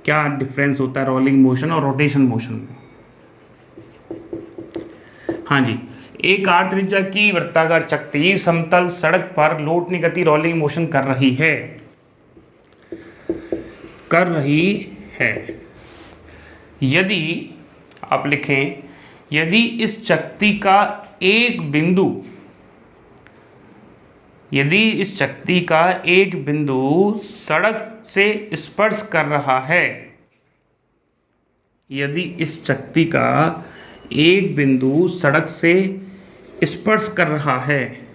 क्या डिफरेंस होता है रोलिंग मोशन और रोटेशन मोशन में। हाँ जी, एक R त्रिज्या की वृत्ताकार चकती समतल सड़क पर लोटनी गति रोलिंग मोशन कर रही है। यदि आप लिखें, यदि इस चकती का एक बिंदु सड़क से स्पर्श कर रहा है, यदि इस चकती का एक बिंदु सड़क से स्पर्श कर रहा है,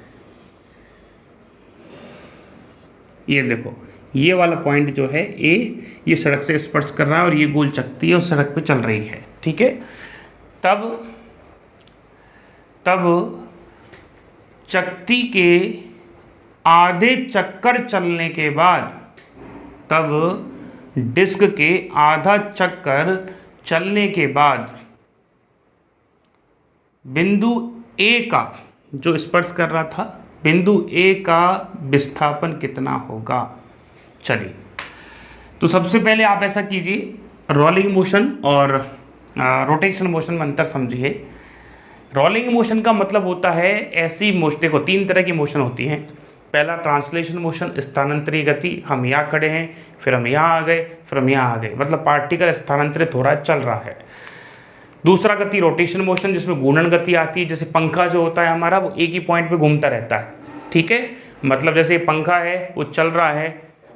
ये देखो, ये वाला पॉइंट जो है A, ये सड़क से स्पर्श कर रहा है और ये गोल चकती है और सड़क पे चल रही है, ठीक है। तब चकती के आधे चक्कर चलने के बाद, तब डिस्क के आधा चक्कर चलने के बाद बिंदु A का जो स्पर्श कर रहा था, बिंदु ए का विस्थापन कितना होगा। चलिए, तो सबसे पहले आप ऐसा कीजिए, रोलिंग मोशन और रोटेशन मोशन में अंतर समझिए। रोलिंग मोशन का मतलब होता है ऐसी मोशन, देखो 3 तरह की मोशन होती हैं। पहला ट्रांसलेशन मोशन, स्थानांतरित गति, हम यहाँ खड़े हैं, फिर हम यहाँ आ गए, फिर हम यहाँ आ गए, मतलब पार्टिकल स्थानांतरित हो रहा है, चल रहा है। दूसरा गति रोटेशन मोशन, जिसमें घूर्णन गति आती है, जैसे पंखा जो होता है हमारा वो एक ही पॉइंट पे घूमता रहता है, ठीक है। मतलब जैसे पंखा है वो चल रहा है,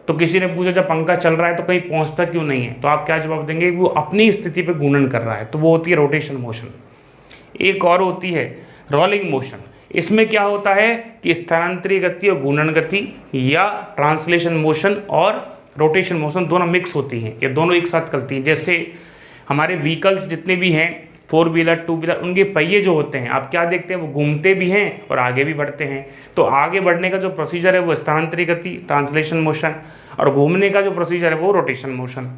तो किसी ने पूछा जब पंखा चल रहा है तो कहीं पहुंचता क्यों नहीं है, तो आप क्या जवाब देंगे, वो अपनी स्थिति पे घूर्णन कर रहा है, तो वो होती है रोटेशन मोशन। एक और होती है रोलिंग मोशन, इसमें क्या होता है कि स्थानांतरित गति और घूर्णन गति या ट्रांसलेशन मोशन और रोटेशन मोशन दोनों मिक्स होती हैं, ये दोनों एक साथ चलती हैं। जैसे हमारे व्हीकल्स जितने भी हैं, 4 व्हीलर 2 व्हीलर, उनके पहिए जो होते हैं आप क्या देखते हैं, वो घूमते भी हैं और आगे भी बढ़ते हैं। तो आगे बढ़ने का जो प्रोसीजर है वो स्थानांतरित गति ट्रांसलेशन मोशन, और घूमने का जो प्रोसीजर है वो रोटेशन मोशन।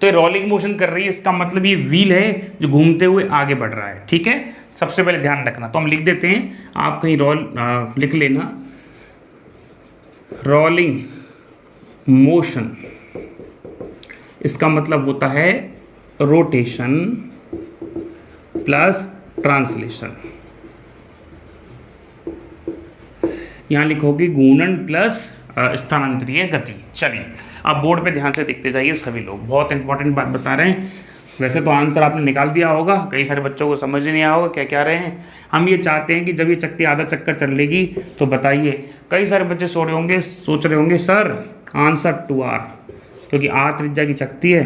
तो ये रोलिंग मोशन कर रही है, इसका मतलब ये व्हील है जो घूमते हुए आगे बढ़ रहा है, ठीक है। सबसे पहले ध्यान रखना, तो हम लिख देते हैं, आप कहीं लिख लेना, रोलिंग मोशन इसका मतलब होता है रोटेशन प्लस ट्रांसलेशन। यहां लिखोगे घूर्णन प्लस स्थानांतरीय गति। चलिए, आप बोर्ड पे ध्यान से देखते जाइए सभी लोग, बहुत इंपॉर्टेंट बात बता रहे हैं। वैसे तो आंसर आपने निकाल दिया होगा, कई सारे बच्चों को समझ नहीं आया होगा क्या क्या रहे हैं। हम ये चाहते हैं कि जब ये चक्की आधा चक्कर चल लेगी तो बताइए, कई सारे बच्चे सोच रहे होंगे सर आंसर 2R, क्योंकि R त्रिज्या की चक्की है,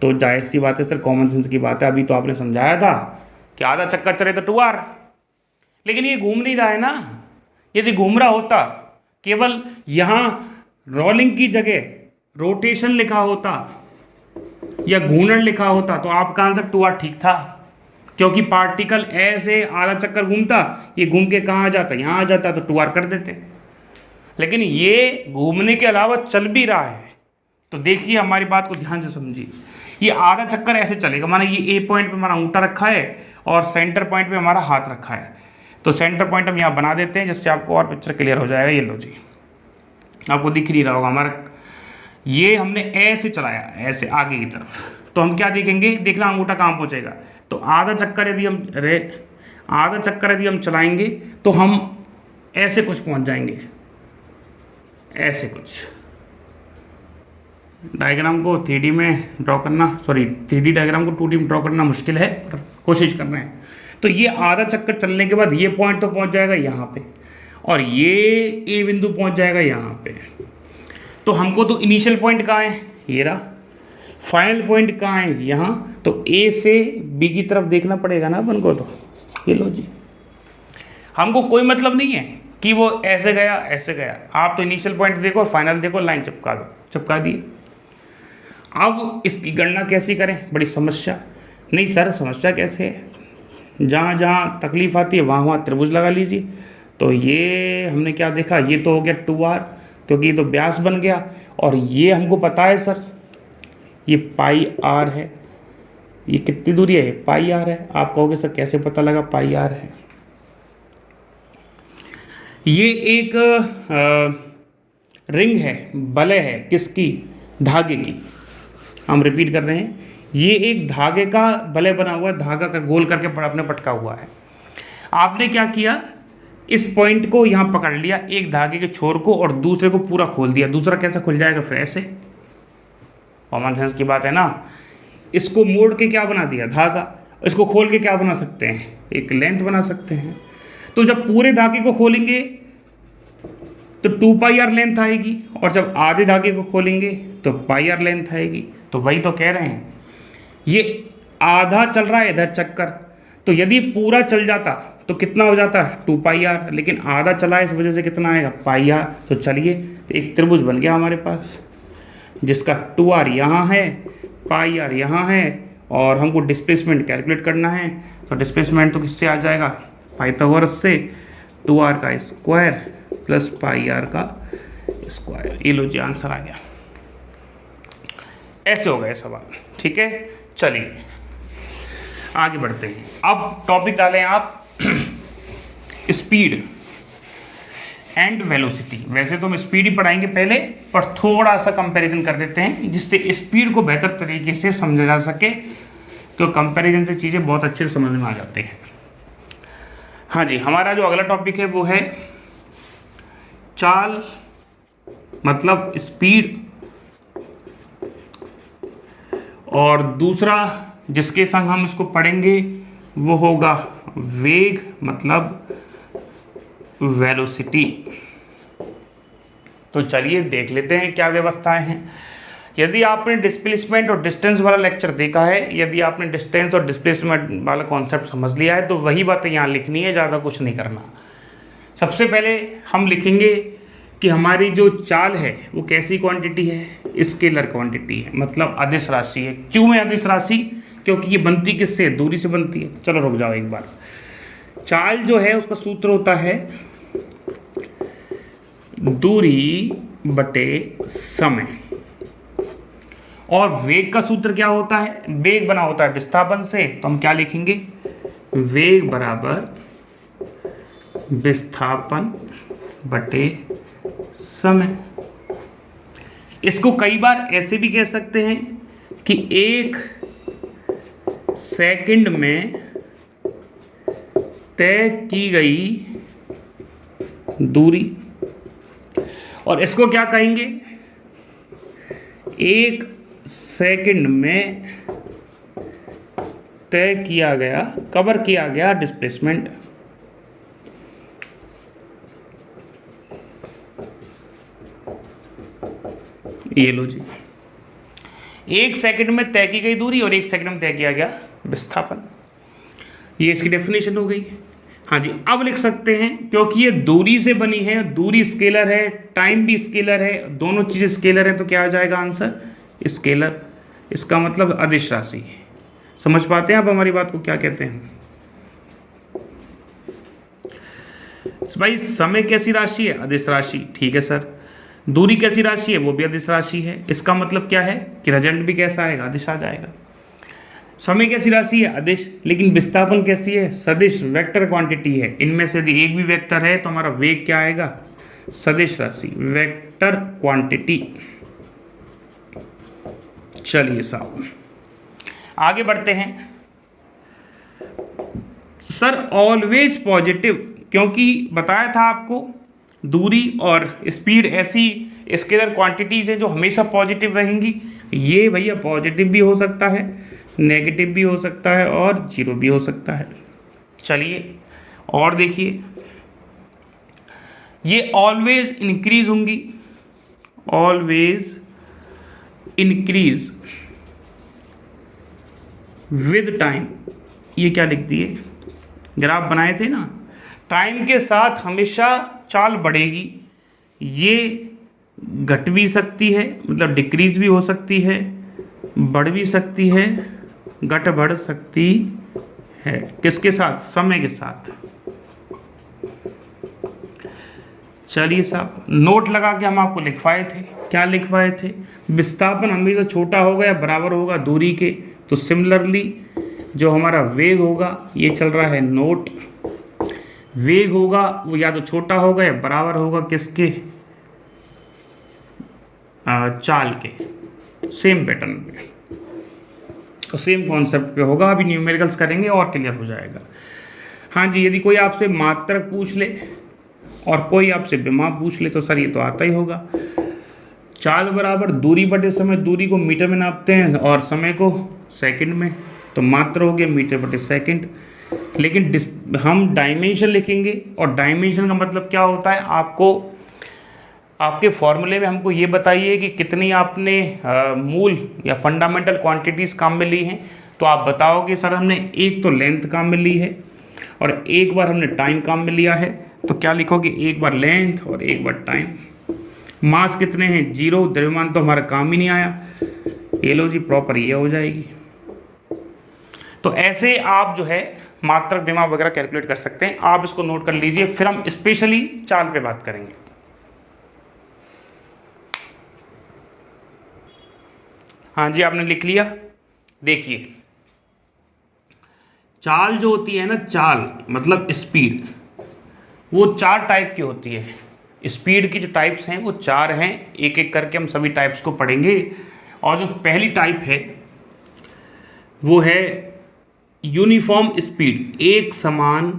तो जाहिर सी बात है सर, कॉमन सेंस की बात है। अभी तो आपने समझाया था कि आधा चक्कर चले तो 2R, लेकिन ये घूम नहीं रहा है ना। यदि घूम रहा होता, केवल यहाँ रोलिंग की जगह रोटेशन लिखा होता या घूर्णन लिखा होता तो आपका आंसर 2R ठीक था, क्योंकि पार्टिकल ऐसे आधा चक्कर घूमता, ये घूम के कहाँ आ जाता, यहाँ आ जाता, तो 2R कर देते। लेकिन ये घूमने के अलावा चल भी रहा है, तो देखिए हमारी बात को ध्यान से समझिए। ये आधा चक्कर ऐसे चलेगा, माना ये ए पॉइंट पे हमारा अंगूठा रखा है और सेंटर पॉइंट पे हमारा हाथ रखा है, तो सेंटर पॉइंट हम यहाँ बना देते हैं, जिससे आपको और पिक्चर क्लियर हो जाएगा। ये लो जी, आपको दिख नहीं रहा होगा हमारा, ये हमने ऐसे चलाया, ऐसे आगे की तरफ, तो हम क्या देखेंगे, देखना अंगूठा कहाँ पहुँचेगा। तो आधा चक्कर यदि हम चलाएंगे तो हम ऐसे कुछ पहुँच जाएंगे, ऐसे कुछ। डायग्राम को 3D में ड्रॉ करना, 3D डायग्राम को 2D में ड्रॉ करना मुश्किल है, पर कोशिश कर रहे हैं। तो ये आधा चक्कर चलने के बाद ये पॉइंट तो पहुंच जाएगा यहाँ पे, और ये ए बिंदु पहुंच जाएगा यहाँ पे। तो हमको तो इनिशियल पॉइंट कहाँ है, ये रहा। फाइनल पॉइंट कहाँ है, यहाँ। तो ए से बी की तरफ देखना पड़ेगा ना अपन को, तो ये लो जी। हमको कोई मतलब नहीं है कि वो ऐसे गया ऐसे गया, आप तो इनिशियल पॉइंट देखो और फाइनल देखो, लाइन चिपका दो, चिपका दिए। अब इसकी गणना कैसी करें, बड़ी समस्या। नहीं सर समस्या कैसे है, जहाँ जहाँ तकलीफ आती है वहाँ वहाँ त्रिभुज लगा लीजिए। तो ये हमने क्या देखा, ये तो हो गया 2R, क्योंकि ये तो व्यास बन गया, और ये हमको पता है सर ये πr है। ये कितनी दूरी है, πr है। आप कहोगे सर कैसे पता लगा πr है। ये एक रिंग है, बलय है, किसकी, धागे की। हम रिपीट कर रहे हैं, ये एक धागे का बलय बना हुआ है, धागा का गोल करके अपने पटका हुआ है। आपने क्या किया, इस पॉइंट को यहाँ पकड़ लिया, एक धागे के छोर को, और दूसरे को पूरा खोल दिया। दूसरा कैसे खुल जाएगा, फिर ऐसे। कॉमन सेंस की बात है ना। इसको मोड़ के क्या बना दिया, धागा। इसको खोल के क्या बना सकते हैं, एक लेंथ बना सकते हैं। तो जब पूरे धागे को खोलेंगे तो 2πr लेंथ आएगी, और जब आधे धागे को खोलेंगे तो πr लेंथ आएगी। तो वही तो कह रहे हैं, ये आधा चल रहा है इधर चक्कर, तो यदि पूरा चल जाता तो कितना हो जाता है 2πr, लेकिन आधा चला है इस वजह से कितना आएगा πr। तो चलिए, तो एक त्रिभुज बन गया हमारे पास, जिसका 2r यहाँ है, πr यहाँ है, और हमको डिस्प्लेसमेंट कैलकुलेट करना है। तो डिस्प्लेसमेंट तो किससे आ जाएगा, पाइथागोरस से, 2r का स्क्वायर प्लस πr का स्क्वायर। ये लो जी, आंसर आ गया। ऐसे हो गए सवाल, ठीक है। चलिए आगे बढ़ते हैं। अब टॉपिक डालें आप स्पीड एंड वेलोसिटी। वैसे तो हम स्पीड ही पढ़ाएंगे पहले, पर थोड़ा सा कंपैरिजन कर देते हैं जिससे स्पीड को बेहतर तरीके से समझा जा सके, तो कंपैरिजन से चीज़ें बहुत अच्छे से समझ में आ जाती हैं। हाँ जी, हमारा जो अगला टॉपिक है वो है चाल, मतलब स्पीड, और दूसरा जिसके संग हम इसको पढ़ेंगे वो होगा वेग, मतलब वेलोसिटी। तो चलिए देख लेते हैं क्या व्यवस्थाएं हैं। यदि आपने डिस्प्लेसमेंट और डिस्टेंस वाला लेक्चर देखा है, यदि आपने डिस्टेंस और डिस्प्लेसमेंट वाला कॉन्सेप्ट समझ लिया है, तो वही बातें यहाँ लिखनी है, ज़्यादा कुछ नहीं करना। सबसे पहले हम लिखेंगे कि हमारी जो चाल है वो कैसी क्वांटिटी है, स्केलर क्वांटिटी है, मतलब अदिश राशि है। क्यों है अदिश राशि? क्योंकि ये बनती किससे? दूरी से बनती है। चलो रुक जाओ एक बार। चाल जो है उसका सूत्र होता है दूरी बटे समय, और वेग का सूत्र क्या होता है? वेग बना होता है विस्थापन से, तो हम क्या लिखेंगे? वेग बराबर विस्थापन बटे समय। इसको कई बार ऐसे भी कह सकते हैं कि 1 सेकंड में तय की गई दूरी, और इसको क्या कहेंगे? 1 सेकंड में तय किया गया, कवर किया गया डिस्प्लेसमेंट। ये लो जी, 1 सेकंड में तय की गई दूरी और 1 सेकंड में तय किया गया विस्थापन। ये इसकी डेफिनेशन हो गई। हाँ जी, अब लिख सकते हैं, क्योंकि ये दूरी से बनी है, दूरी स्केलर है, टाइम भी स्केलर है, दोनों चीजें स्केलर हैं, तो क्या आ जाएगा आंसर? स्केलर। इसका मतलब अदिश राशि। समझ पाते हैं आप हमारी बात को क्या कहते हैं? भाई समय कैसी राशि है? अदिश राशि। ठीक है सर। दूरी कैसी राशि है? वो भी अदिश राशि है। इसका मतलब क्या है कि रिजल्ट भी कैसा आएगा? अदिश आ जाएगा। समय कैसी राशि है? अदिश। लेकिन विस्थापन कैसी है? सदिश, वेक्टर क्वांटिटी है। इनमें से यदि एक भी वेक्टर है तो हमारा वेग क्या आएगा? सदिश राशि, वेक्टर क्वांटिटी। चलिए साहब आगे बढ़ते हैं। सर ऑलवेज पॉजिटिव, क्योंकि बताया था आपको दूरी और स्पीड ऐसी स्केलर क्वांटिटीज हैं जो हमेशा पॉजिटिव रहेंगी। ये भैया पॉजिटिव भी हो सकता है, नेगेटिव भी हो सकता है और जीरो भी हो सकता है। चलिए और देखिए, ये ऑलवेज इंक्रीज होंगी, ऑलवेज इंक्रीज विद टाइम। ये क्या लिख दिए? ग्राफ बनाए थे ना, टाइम के साथ हमेशा चाल बढ़ेगी। ये घट भी सकती है, मतलब डिक्रीज भी हो सकती है, बढ़ भी सकती है, घट बढ़ सकती है। किसके साथ? समय के साथ। चलिए साहब, नोट लगा के हम आपको लिखवाए थे। क्या लिखवाए थे? विस्थापन हमेशा छोटा होगा या बराबर होगा दूरी के, तो सिमिलरली जो हमारा वेग होगा, ये चल रहा है नोट, वेग होगा वो या तो छोटा होगा या बराबर होगा किसके? चाल के। सेम पैटर्न पे और सेम कॉन्सेप्ट पे होगा। अभी न्यूमेरिकल्स करेंगे और क्लियर हो जाएगा। हाँ जी, यदि कोई आपसे मात्रक पूछ ले और कोई आपसे विमाप पूछ ले तो सर ये तो आता ही होगा। चाल बराबर दूरी बटे समय, दूरी को मीटर में नापते हैं और समय को सेकंड में, तो मात्रा हो गया मीटर बटे सेकंड। लेकिन हम डायमेंशन लिखेंगे, और डायमेंशन का मतलब क्या होता है? आपको आपके फॉर्मूले में हमको ये बताइए कि कितनी आपने मूल या फंडामेंटल क्वांटिटीज़ काम में ली हैं। तो आप बताओ कि सर हमने एक तो लेंथ काम में ली है और एक बार हमने टाइम काम में लिया है। तो क्या लिखोगे? एक बार लेंथ और एक बार टाइम। मास कितने हैं? 0। द्रव्यमान तो हमारा काम ही नहीं आया। ये लो जी, प्रॉपर ये हो जाएगी। तो ऐसे आप जो है मात्रक, विमाप वगैरह कैलकुलेट कर सकते हैं। आप इसको नोट कर लीजिए, फिर हम स्पेशली चाल पे बात करेंगे। हाँ जी, आपने लिख लिया। देखिए, चाल जो होती है ना, चाल मतलब स्पीड, वो 4 टाइप की होती है। स्पीड की जो टाइप्स हैं वो 4 हैं, एक एक करके हम सभी टाइप्स को पढ़ेंगे। और जो पहली टाइप है वो है यूनिफॉर्म स्पीड, एक समान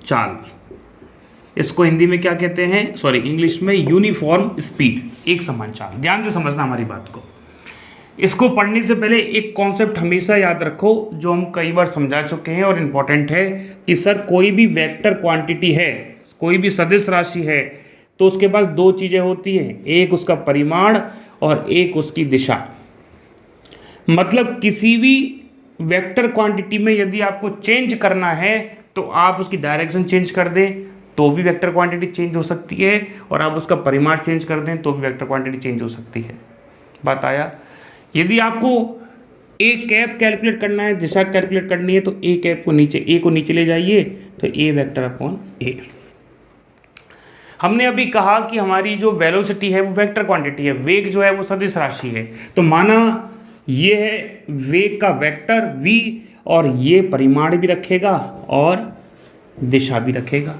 चाल। इसको हिंदी में क्या कहते हैं, सॉरी इंग्लिश में यूनिफॉर्म स्पीड, एक समान चाल। ध्यान से समझना हमारी बात को। इसको पढ़ने से पहले एक कॉन्सेप्ट हमेशा याद रखो जो हम कई बार समझा चुके हैं और इम्पॉर्टेंट है कि सर कोई भी वेक्टर क्वांटिटी है, कोई भी सदिश राशि है, तो उसके पास 2 चीज़ें होती हैं, एक उसका परिमाण और एक उसकी दिशा। मतलब किसी भी वेक्टर क्वांटिटी में यदि आपको चेंज करना है तो आप उसकी डायरेक्शन चेंज कर दें तो भी वेक्टर क्वांटिटी चेंज हो सकती है, और आप उसका परिमाण चेंज कर दें तो भी वेक्टर क्वांटिटी चेंज हो सकती है। बात आया। यदि आपको ए कैप कैलकुलेट करना है, दिशा कैलकुलेट करनी है, तो ए कैप को नीचे, ए को नीचे ले जाइए तो ए वेक्टर अपॉन ए। हमने अभी कहा कि हमारी जो वेलोसिटी है वो वेक्टर क्वांटिटी है, वेग जो है वो सदिश राशि है। तो माना ये है वेग का वेक्टर v, और ये परिमाण भी रखेगा और दिशा भी रखेगा।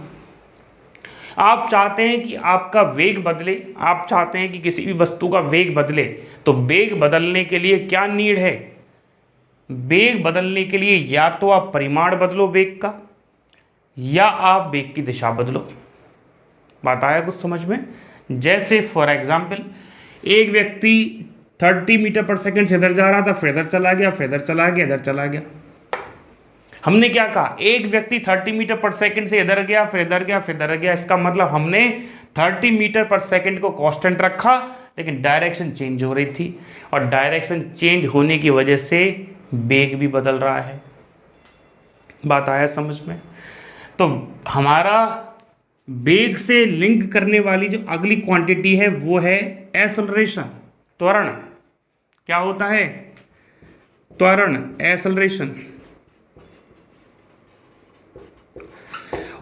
आप चाहते हैं कि आपका वेग बदले, आप चाहते हैं कि किसी भी वस्तु का वेग बदले, तो वेग बदलने के लिए क्या नीड है? वेग बदलने के लिए या तो आप परिमाण बदलो वेग का, या आप वेग की दिशा बदलो। बात आया कुछ समझ में? जैसे फॉर एग्जाम्पल एक व्यक्ति 30 मीटर पर सेकंड से इधर जा रहा था, फिर इधर चला गया, फिर इधर चला गया, इधर चला गया। हमने क्या कहा? एक व्यक्ति 30 मीटर पर सेकंड से इधर गया, फिर इधर गया, फिर इधर गया। इसका मतलब हमने 30 मीटर पर सेकंड को कांस्टेंट रखा, लेकिन डायरेक्शन चेंज हो रही थी, और डायरेक्शन चेंज होने की वजह से वेग भी बदल रहा है। बात आया समझ में? तो हमारा वेग से लिंक करने वाली जो अगली क्वांटिटी है वो है एक्सेलरेशन, त्वरण। क्या होता है? त्वरण, एक्सेलरेशन।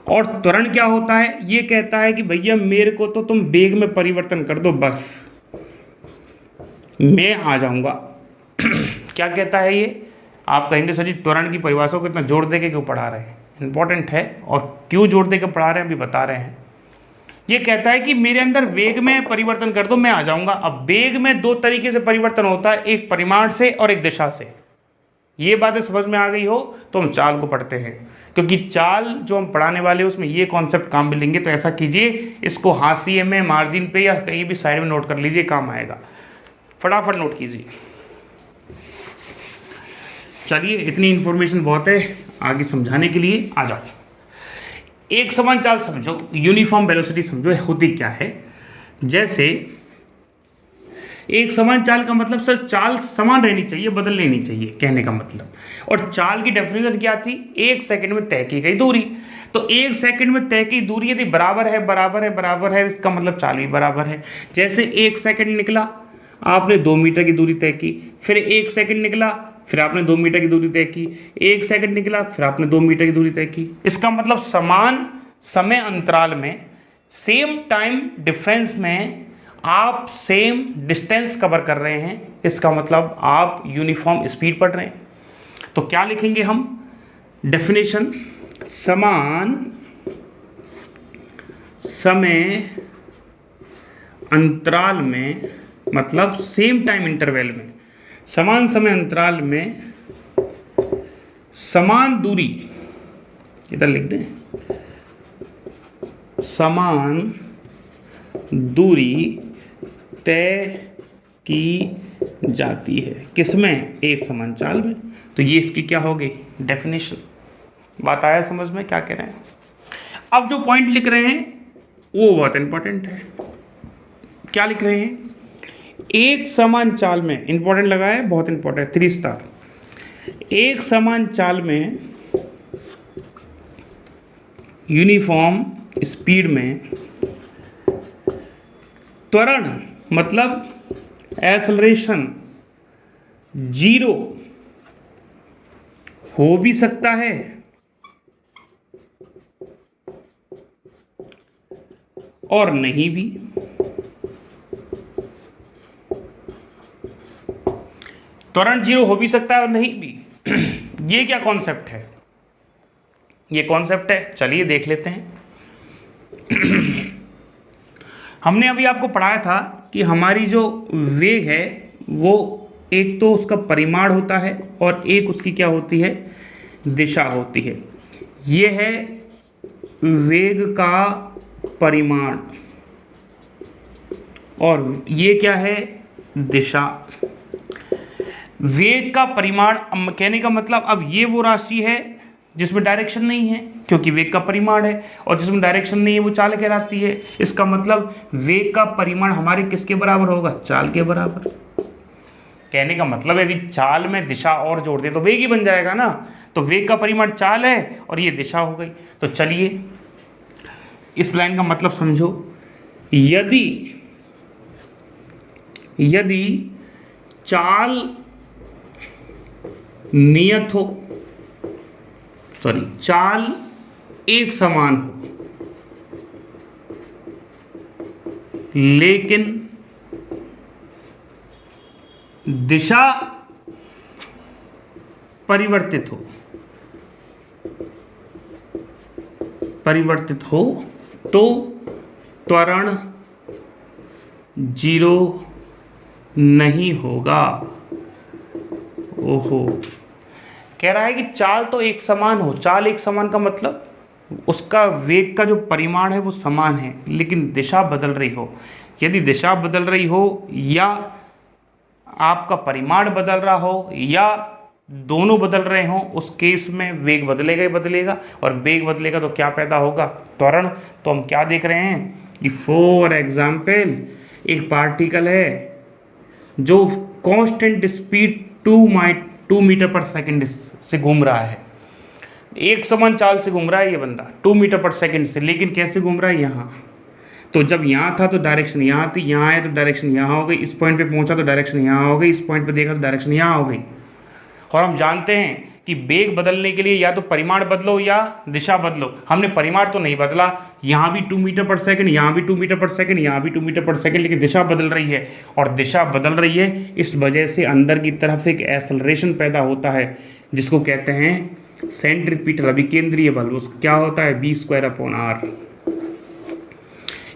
और त्वरण क्या होता है? ये कहता है कि भैया मेरे को तो तुम वेग में परिवर्तन कर दो, बस मैं आ जाऊंगा। क्या कहता है ये? आप कहेंगे सर जी त्वरण की परिभाषा को इतना जोड़ दे के क्यों पढ़ा रहे हैं? इंपॉर्टेंट है, और क्यों जोड़ दे के पढ़ा रहे हैं अभी बता रहे हैं। ये कहता है कि मेरे अंदर वेग में परिवर्तन कर दो, मैं आ जाऊंगा। अब वेग में 2 तरीके से परिवर्तन होता है, एक परिमाण से और एक दिशा से। ये बातें समझ में आ गई हो तो हम चाल को पढ़ते हैं, क्योंकि चाल जो हम पढ़ाने वाले हैं उसमें ये कॉन्सेप्ट काम मिलेंगे। तो ऐसा कीजिए, इसको हाशिए में, मार्जिन पे या कहीं भी साइड में नोट कर लीजिए, काम आएगा। फटाफट नोट कीजिए। चलिए इतनी इंफॉर्मेशन बहुत है आगे समझाने के लिए। आ जाओ, एक समान चाल समझो, यूनिफॉर्म वेलोसिटी समझो होती क्या है। जैसे एक समान चाल का मतलब सर चाल समान रहनी चाहिए, बदल नहीं चाहिए, कहने का मतलब। और चाल की डेफिनेशन क्या थी? 1 सेकंड में तय की गई दूरी। तो 1 सेकंड में तय की दूरी यदि बराबर है, बराबर है, बराबर है, इसका मतलब चाल भी बराबर है। जैसे 1 सेकंड निकला, आपने 2 मीटर की दूरी तय की, फिर 1 सेकंड निकला, फिर आपने 2 मीटर की दूरी तय की, 1 सेकंड निकला, फिर आपने 2 मीटर की दूरी तय की। इसका मतलब समान समय अंतराल में, सेम टाइम डिफरेंस में आप सेम डिस्टेंस कवर कर रहे हैं। इसका मतलब आप यूनिफॉर्म स्पीड पढ़ रहे हैं। तो क्या लिखेंगे हम? डेफिनेशन, समान समय अंतराल में, मतलब सेम टाइम इंटरवल में, समान समय अंतराल में समान दूरी, इधर लिख दें, समान दूरी तय की जाती है। किसमें? एक समान चाल में। तो ये इसकी क्या होगी? डेफिनेशन। बात आया समझ में क्या कह रहे हैं? अब जो पॉइंट लिख रहे हैं वो बहुत इंपॉर्टेंट है। क्या लिख रहे हैं? एक समान चाल में, इंपॉर्टेंट लगा है, बहुत इंपॉर्टेंट, 3 स्टार। एक समान चाल में यूनिफॉर्म स्पीड में त्वरण मतलब एक्सेलरेशन 0 हो भी सकता है और नहीं भी। त्वरण 0 हो भी सकता है और नहीं भी। ये क्या कॉन्सेप्ट है? ये कॉन्सेप्ट है, चलिए देख लेते हैं। हमने अभी आपको पढ़ाया था कि हमारी जो वेग है वो एक तो उसका परिमाण होता है और एक उसकी क्या होती है, दिशा होती है। ये है वेग का परिमाण और ये क्या है, दिशा। वेग का परिमाण कहने का मतलब अब ये वो राशि है जिसमें डायरेक्शन नहीं है, क्योंकि वेग का परिमाण है, और जिसमें डायरेक्शन नहीं है वो चाल कहलाती है। इसका मतलब वेग का परिमाण हमारे किसके बराबर होगा, चाल के बराबर। कहने का मतलब यदि चाल में दिशा और जोड़ दे तो वेग ही बन जाएगा ना। तो वेग का परिमाण चाल है और ये दिशा हो गई। तो चलिए इस लाइन का मतलब समझो। यदि चाल नियत हो, चाल एक समान हो, लेकिन दिशा परिवर्तित हो तो त्वरण 0 नहीं होगा। ओहो, कह रहा है कि चाल तो एक समान हो। चाल एक समान का मतलब उसका वेग का जो परिमाण है वो समान है, लेकिन दिशा बदल रही हो। यदि दिशा बदल रही हो या आपका परिमाण बदल रहा हो या दोनों बदल रहे हो, उस केस में वेग बदलेगा ही बदलेगा, और वेग बदलेगा तो क्या पैदा होगा, त्वरण। तो हम क्या देख रहे हैं कि फॉर एग्जाम्पल एक पार्टिकल है जो कांस्टेंट स्पीड 2 मीटर पर सेकंड से घूम रहा है, एक समान चाल से घूम रहा है ये बंदा 2 मीटर पर सेकंड से, लेकिन कैसे घूम रहा है, यहाँ। तो जब यहाँ था तो डायरेक्शन यहाँ थी, यहाँ आया तो डायरेक्शन यहाँ हो गई, इस पॉइंट पे पहुंचा तो डायरेक्शन यहाँ हो गई, इस पॉइंट पे देखा तो डायरेक्शन यहाँ हो गई। और हम जानते हैं कि वेग बदलने के लिए या तो परिमाण बदलो या दिशा बदलो। हमने परिमाण तो नहीं बदला, यहाँ भी 2 मीटर पर सेकंड, यहाँ भी 2 मीटर पर सेकंड, यहाँ भी 2 मीटर पर सेकंड, लेकिन दिशा बदल रही है। और दिशा बदल रही है, इस वजह से अंदर की तरफ एक एक्सेलरेशन पैदा होता है, जिसको कहते हैं सेंट्रीपिटल अभिकेंद्रीय बल। उसका क्या होता है, v²/r।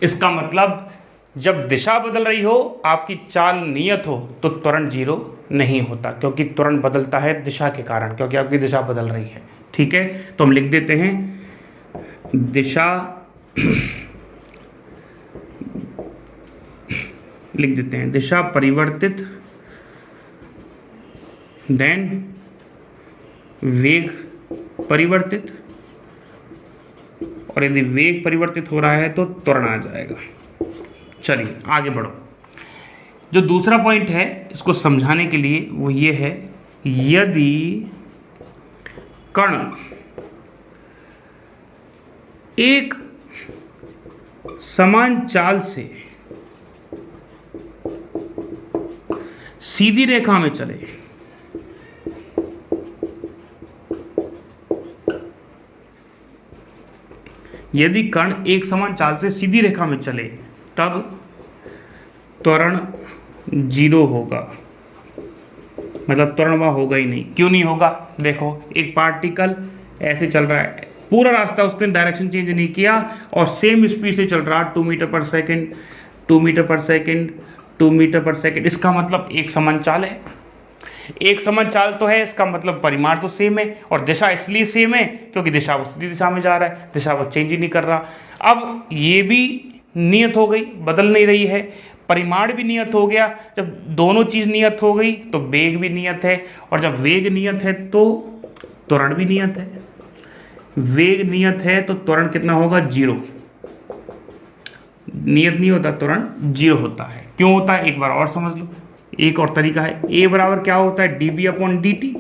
इसका मतलब जब दिशा बदल रही हो, आपकी चाल नियत हो, तो त्वरण 0 नहीं होता, क्योंकि त्वरण बदलता है दिशा के कारण, क्योंकि आपकी दिशा बदल रही है। ठीक है, तो हम लिख देते हैं दिशा लिख देते हैं दिशा परिवर्तित, देन वेग परिवर्तित, और यदि वेग परिवर्तित हो रहा है तो त्वरण आ जाएगा। चलिए आगे बढ़ो। जो दूसरा पॉइंट है इसको समझाने के लिए वो ये है, यदि कण एक समान चाल से सीधी रेखा में चले, यदि कण एक समान चाल से सीधी रेखा में चले, तब त्वरण 0 होगा। मतलब त्वरण वहाँ होगा ही नहीं। क्यों नहीं होगा, देखो एक पार्टिकल ऐसे चल रहा है, पूरा रास्ता उसने डायरेक्शन चेंज नहीं किया और सेम स्पीड से चल रहा, 2 मीटर पर सेकंड, 2 मीटर पर सेकंड, 2 मीटर पर सेकंड। इसका मतलब एक समान चाल है। एक समान चाल तो है, इसका मतलब परिमाण तो सेम है, और दिशा इसलिए सेम है क्योंकि दिशा वो सीधी दिशा में जा रहा है, दिशा वो चेंज ही नहीं कर रहा। अब ये भी नियत हो गई, बदल नहीं रही है, परिमाण भी नियत हो गया। जब दोनों चीज़ नियत हो गई तो वेग भी नियत है, और जब वेग नियत है तो त्वरण भी नियत है। वेग नियत है तो त्वरण कितना होगा, 0। नियत नहीं होता, त्वरण 0 होता है। क्यों होता है, एक बार और समझ लो। एक और तरीका है, a बराबर क्या होता है, dv/dt,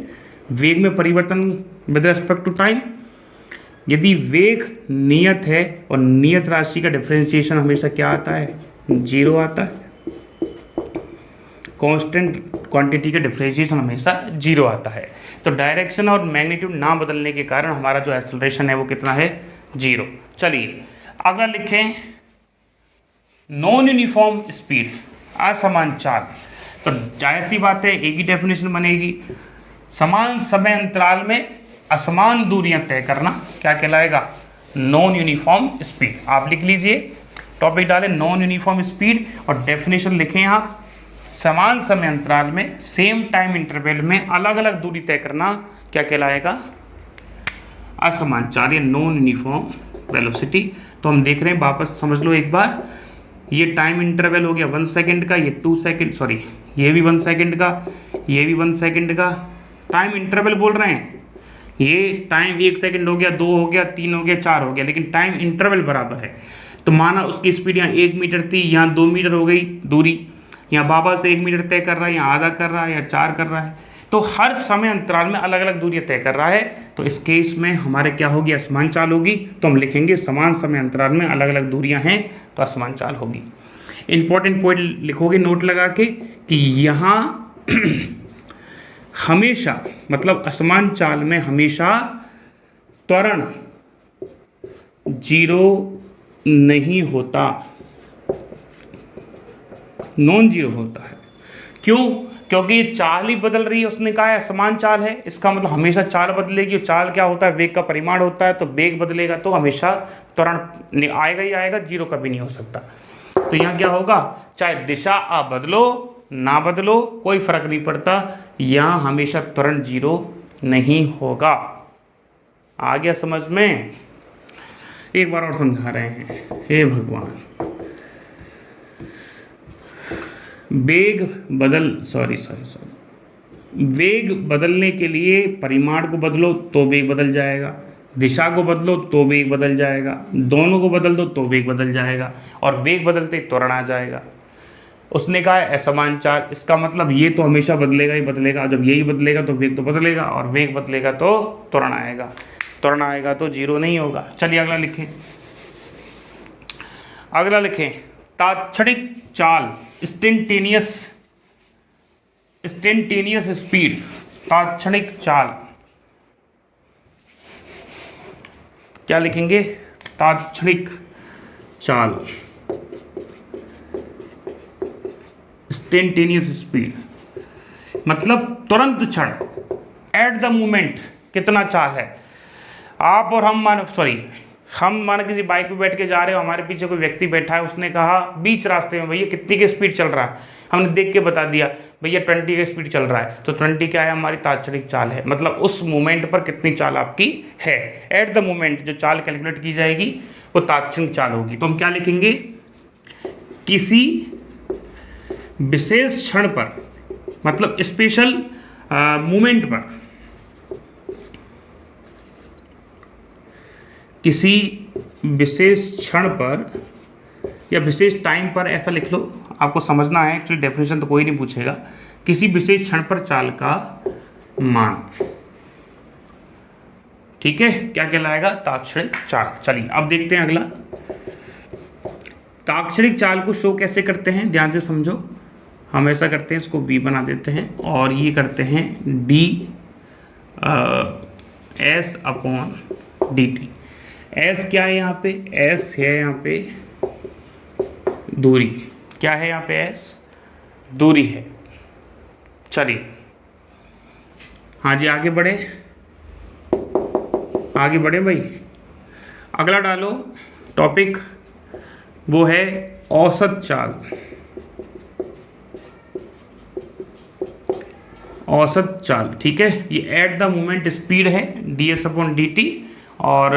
वेग में परिवर्तन विद रिस्पेक्ट टू टाइम। यदि वेग नियत है और नियत राशि का डिफरेंशिएशन हमेशा क्या आता है, 0 आता है। कांस्टेंट क्वांटिटी का डिफरेंशिएशन हमेशा 0 आता है। तो डायरेक्शन और मैग्नीट्यूड ना बदलने के कारण हमारा जो एक्सेलरेशन है वो कितना है, 0। चलिए अगला लिखें, नॉन यूनिफॉर्म स्पीड, असमान चाल। तो जाहिर सी बात है एक ही डेफिनेशन बनेगी, समान समय अंतराल में असमान दूरियां तय करना क्या कहलाएगा? Non uniform speed. आप लिख लीजिए, टॉपिक डालें नॉन यूनिफॉर्म स्पीड और डेफिनेशन लिखें आप, समान समय अंतराल में सेम टाइम इंटरवल में अलग अलग दूरी तय करना क्या कहलाएगा? असमान चाल या नॉन यूनिफॉर्म वेलोसिटी। तो हम देख रहे हैं, वापस समझ लो एक बार, ये टाइम इंटरवल हो गया 1 सेकेंड का, ये 2 सेकेंड, सॉरी ये भी 1 सेकेंड का, ये भी 1 सेकेंड का, टाइम इंटरवल बोल रहे हैं। ये टाइम 1 सेकेंड हो गया, 2 हो गया, 3 हो गया, 4 हो गया, लेकिन टाइम इंटरवल बराबर है। तो माना उसकी स्पीड यहाँ 1 मीटर थी, यहाँ 2 मीटर हो गई दूरी, यहाँ बाबा से 1 मीटर तय कर रहा है, यहाँ आधा कर रहा है, या 4 कर रहा है, तो हर समय अंतराल में अलग अलग दूरियां तय कर रहा है। तो इस केस में हमारे क्या होगी? असमान चाल होगी। तो हम लिखेंगे समान समय अंतराल में अलग अलग दूरियां हैं तो असमान चाल होगी। इंपॉर्टेंट पॉइंट लिखोगे नोट लगा के कि यहाँ हमेशा, मतलब असमान चाल में हमेशा त्वरण 0 नहीं होता, नॉन जीरो होता है। क्यों? क्योंकि ये चाल ही बदल रही है, उसने कहा है समान चाल है, इसका मतलब हमेशा चाल बदलेगी। चाल क्या होता है? वेग का परिमाण होता है, तो वेग बदलेगा तो हमेशा त्वरण आएगा ही आएगा, जीरो कभी नहीं हो सकता। तो यहाँ क्या होगा? चाहे दिशा आप बदलो ना बदलो कोई फर्क नहीं पड़ता, यहाँ हमेशा त्वरण 0 नहीं होगा। आ गया समझ में? एक बार और समझा रहे हैं, हे भगवान। वेग बदलने के लिए परिमाण को बदलो तो वेग बदल जाएगा, दिशा को बदलो तो वेग बदल जाएगा, दोनों को बदल दो तो वेग बदल जाएगा, और वेग बदलते ही त्वरण आ जाएगा। उसने कहा है असमान चाल, इसका मतलब ये तो हमेशा बदलेगा ही बदलेगा। जब यही बदलेगा तो वेग तो बदलेगा, और वेग बदलेगा तो त्वरण आएगा, त्वरण आएगा तो 0 नहीं होगा। चलिए अगला लिखें, अगला लिखें तात्क्षणिक चाल, इंस्टेंटेनियस स्पीड, तात्क्षणिक चाल क्या लिखेंगे? तात्क्षणिक चाल, इंस्टेंटेनियस स्पीड मतलब तुरंत क्षण, एट द मोमेंट कितना चाल है। आप और हम मानो किसी बाइक पे बैठ के जा रहे हो, हमारे पीछे कोई व्यक्ति बैठा है, उसने कहा बीच रास्ते में भैया कितनी की स्पीड चल रहा है, हमने देख के बता दिया भैया 20 की स्पीड चल रहा है, तो 20 क्या है? हमारी तात्क्षणिक चाल है। मतलब उस मोमेंट पर कितनी चाल आपकी है, एट द मोमेंट जो चाल कैलकुलेट की जाएगी वो तात्क्षणिक चाल होगी। तो हम क्या लिखेंगे? किसी विशेष क्षण पर, मतलब स्पेशल मोमेंट पर, किसी विशेष क्षण पर या विशेष टाइम पर, ऐसा लिख लो, आपको समझना है, एक्चुअली डेफिनेशन तो कोई नहीं पूछेगा। किसी विशेष क्षण पर चाल का मान, ठीक है, क्या कहलाएगा? तात्क्षणिक चाल। चलिए अब देखते हैं अगला। तात्क्षणिक चाल को शो कैसे करते हैं, ध्यान से समझो। हम ऐसा करते हैं, इसको v बना देते हैं और ये करते हैं ds/dt। s क्या है यहाँ पे? s है यहाँ पे दूरी। क्या है यहाँ पे? s दूरी है। चलिए हाँ जी, आगे बढ़े भाई। अगला डालो टॉपिक, वो है औसत चाल। औसत चाल, ठीक है, ये एट द मोमेंट स्पीड है ds/dt, और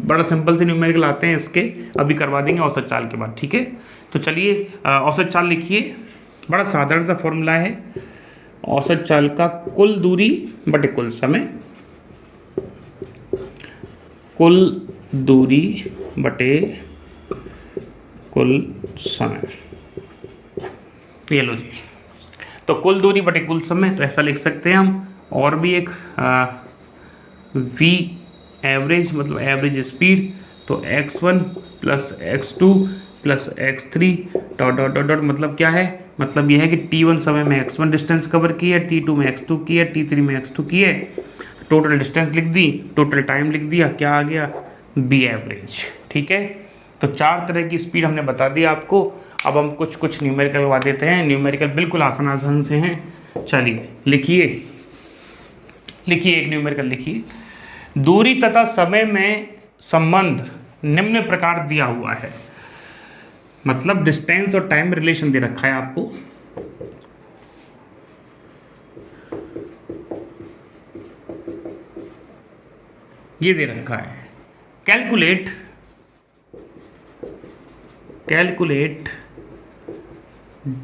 बड़ा सिंपल से न्यूमेरिकल आते हैं इसके, अभी करवा देंगे औसत चाल के बाद, ठीक है। तो चलिए औसत चाल लिखिए, बड़ा साधारण सा फॉर्मूला है औसत चाल का, कुल दूरी बटे कुल समय, कुल दूरी बटे कुल समय। ये लो जी, तो कुल दूरी बटे कुल समय, तो ऐसा लिख सकते हैं हम। और भी एक v एवरेज, मतलब एवरेज स्पीड, तो x1 plus x2 plus x3 dot dot dot dot, मतलब क्या है? मतलब यह है कि t1 समय में x1 डिस्टेंस कवर की है, t2 में x2 की है, t3 में x2 की है, टोटल डिस्टेंस लिख दी, टोटल टाइम लिख दिया, क्या आ गया? b एवरेज, ठीक है। तो 4 तरह की स्पीड हमने बता दी आपको। अब हम कुछ न्यूमेरिकल करवा देते हैं। न्यूमेरिकल बिल्कुल आसान से हैं। चलिए लिखिए एक न्यूमेरिकल लिखिए। दूरी तथा समय में संबंध निम्न प्रकार दिया हुआ है, मतलब डिस्टेंस और टाइम रिलेशन दे रखा है आपको। ये दे रखा है, कैलकुलेट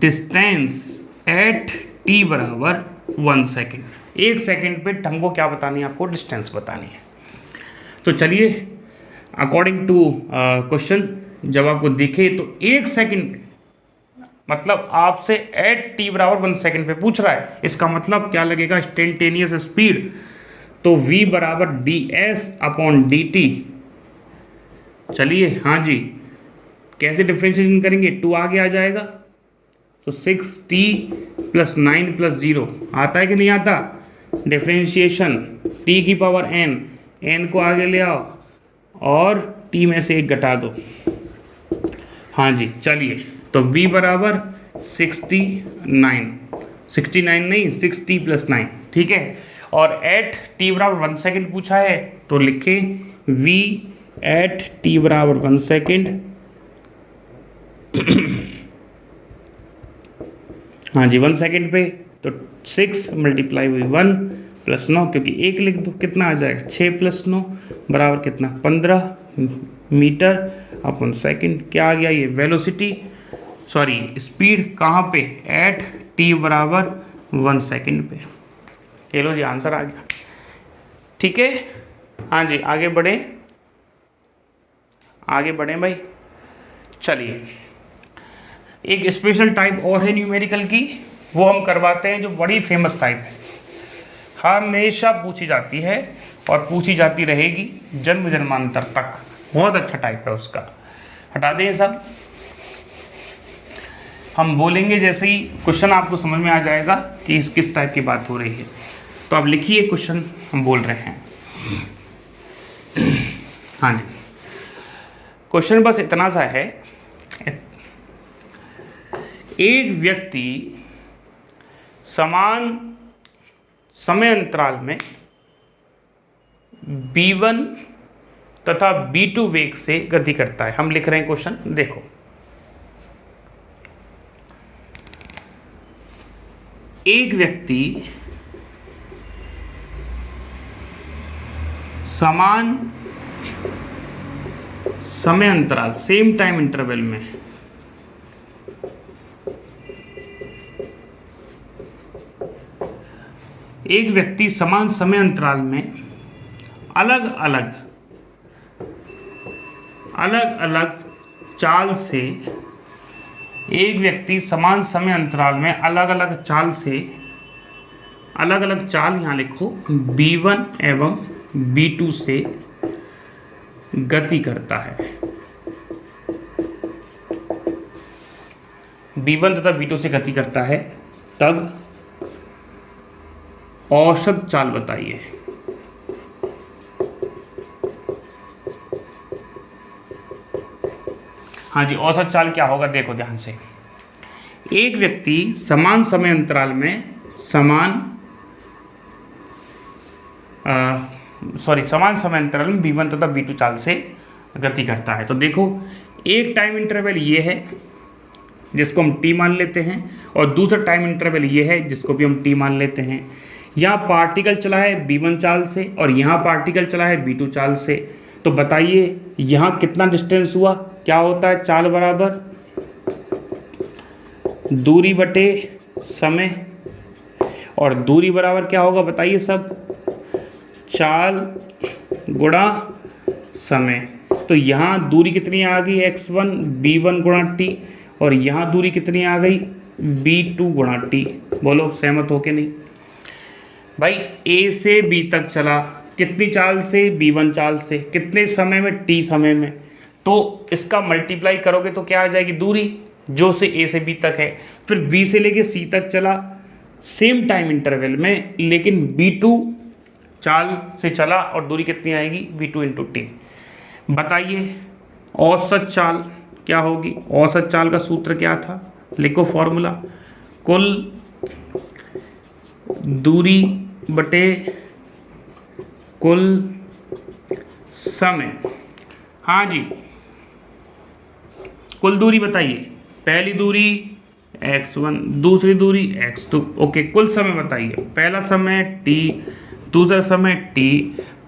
डिस्टेंस एट टी बराबर 1 सेकेंड। 1 सेकेंड पे हमको क्या बतानी है, आपको डिस्टेंस बतानी है। तो चलिए अकॉर्डिंग टू क्वेश्चन जब आपको दिखे तो 1 सेकेंड पे, मतलब आपसे एट टी बराबर 1 सेकेंड पे पूछ रहा है, इसका मतलब क्या लगेगा, इंस्टेंटेनियस स्पीड। तो v बराबर D S upon D T. चलिए हाँ जी, कैसे डिफ्रेंशिएशन करेंगे, 2 आगे आ जाएगा तो 6t प्लस 9 प्लस 0 आता है कि नहीं आता। डिफ्रेंशिएशन t की पावर n को आगे ले आओ और t में से 1 घटा दो। हाँ जी चलिए, तो v बराबर 69 नहीं 6t प्लस 9, ठीक है। और एट टी बराबर 1 सेकेंड पूछा है तो लिखें v एट टी बराबर 1 सेकेंड। हाँ जी 1 सेकेंड पे तो 6 मल्टीप्लाई हुई 1 प्लस 9, क्योंकि 1 लिख दो कितना आ जाएगा, 6 प्लस 9 बराबर कितना, 15 मीटर अपन सेकेंड। क्या आ गया ये, वेलोसिटी सॉरी स्पीड कहाँ पे, एट टी बराबर 1 सेकेंड पे। लो जी आंसर आ गया, ठीक है। हाँ जी आगे बढ़े भाई। चलिए एक स्पेशल टाइप और है न्यूमेरिकल की, वो हम करवाते हैं, जो बड़ी फेमस टाइप है, हमेशा पूछी जाती है और पूछी जाती रहेगी जन्म जन्मांतर तक। बहुत अच्छा टाइप है उसका, हटा दें ये सब। हम बोलेंगे जैसे ही क्वेश्चन आपको समझ में आ जाएगा कि किस टाइप की बात हो रही है। तो अब लिखिए क्वेश्चन हम बोल रहे हैं। हाँ जी, क्वेश्चन बस इतना सा है, एक व्यक्ति समान समय अंतराल में b1 तथा b2 वेग से गति करता है। हम लिख रहे हैं क्वेश्चन, देखो एक व्यक्ति समान समय अंतराल सेम टाइम इंटरवल में एक व्यक्ति समान समय अंतराल में अलग अलग चाल से, एक व्यक्ति समान समय अंतराल में अलग अलग चाल यहाँ लिखो b1 एवं b2 से गति करता है। b1 तथा b2 से गति करता है, तब औसत चाल बताइए। हाँ जी, औसत चाल क्या होगा, देखो ध्यान से। एक व्यक्ति समान समय अंतराल में समान समय अंतराल में b1 तथा b2 चाल से गति करता है। तो देखो एक टाइम इंटरवल ये है जिसको हम t मान लेते हैं, और दूसरा टाइम इंटरवल ये है जिसको भी हम t मान लेते हैं। यहाँ पार्टिकल चला है b1 चाल से और यहाँ पार्टिकल चला है b2 चाल से। तो बताइए यहाँ कितना डिस्टेंस हुआ, क्या होता है, चाल बराबर दूरी बटे समय, और दूरी बराबर क्या होगा बताइए सब, चाल गुणा समय। तो यहाँ दूरी कितनी आ गई, x1 b1 गुणा t, और यहाँ दूरी कितनी आ गई, b2 गुणा t। बोलो सहमत हो के नहीं भाई। a से b तक चला कितनी चाल से, b1 चाल से, कितने समय में, t समय में। तो इसका मल्टीप्लाई करोगे तो क्या आ जाएगी, दूरी जो से a से b तक है। फिर b से लेके c तक चला सेम टाइम इंटरवल में, लेकिन b2 चाल से चला और दूरी कितनी आएगी, b2 इंटू टी। बताइए औसत चाल क्या होगी। औसत चाल का सूत्र क्या था, लिखो फॉर्मूला, कुल दूरी बटे कुल समय। हाँ जी, कुल दूरी बताइए। पहली दूरी x1, दूसरी दूरी x2। ओके, कुल समय बताइए। पहला समय t, दूसरा समय t।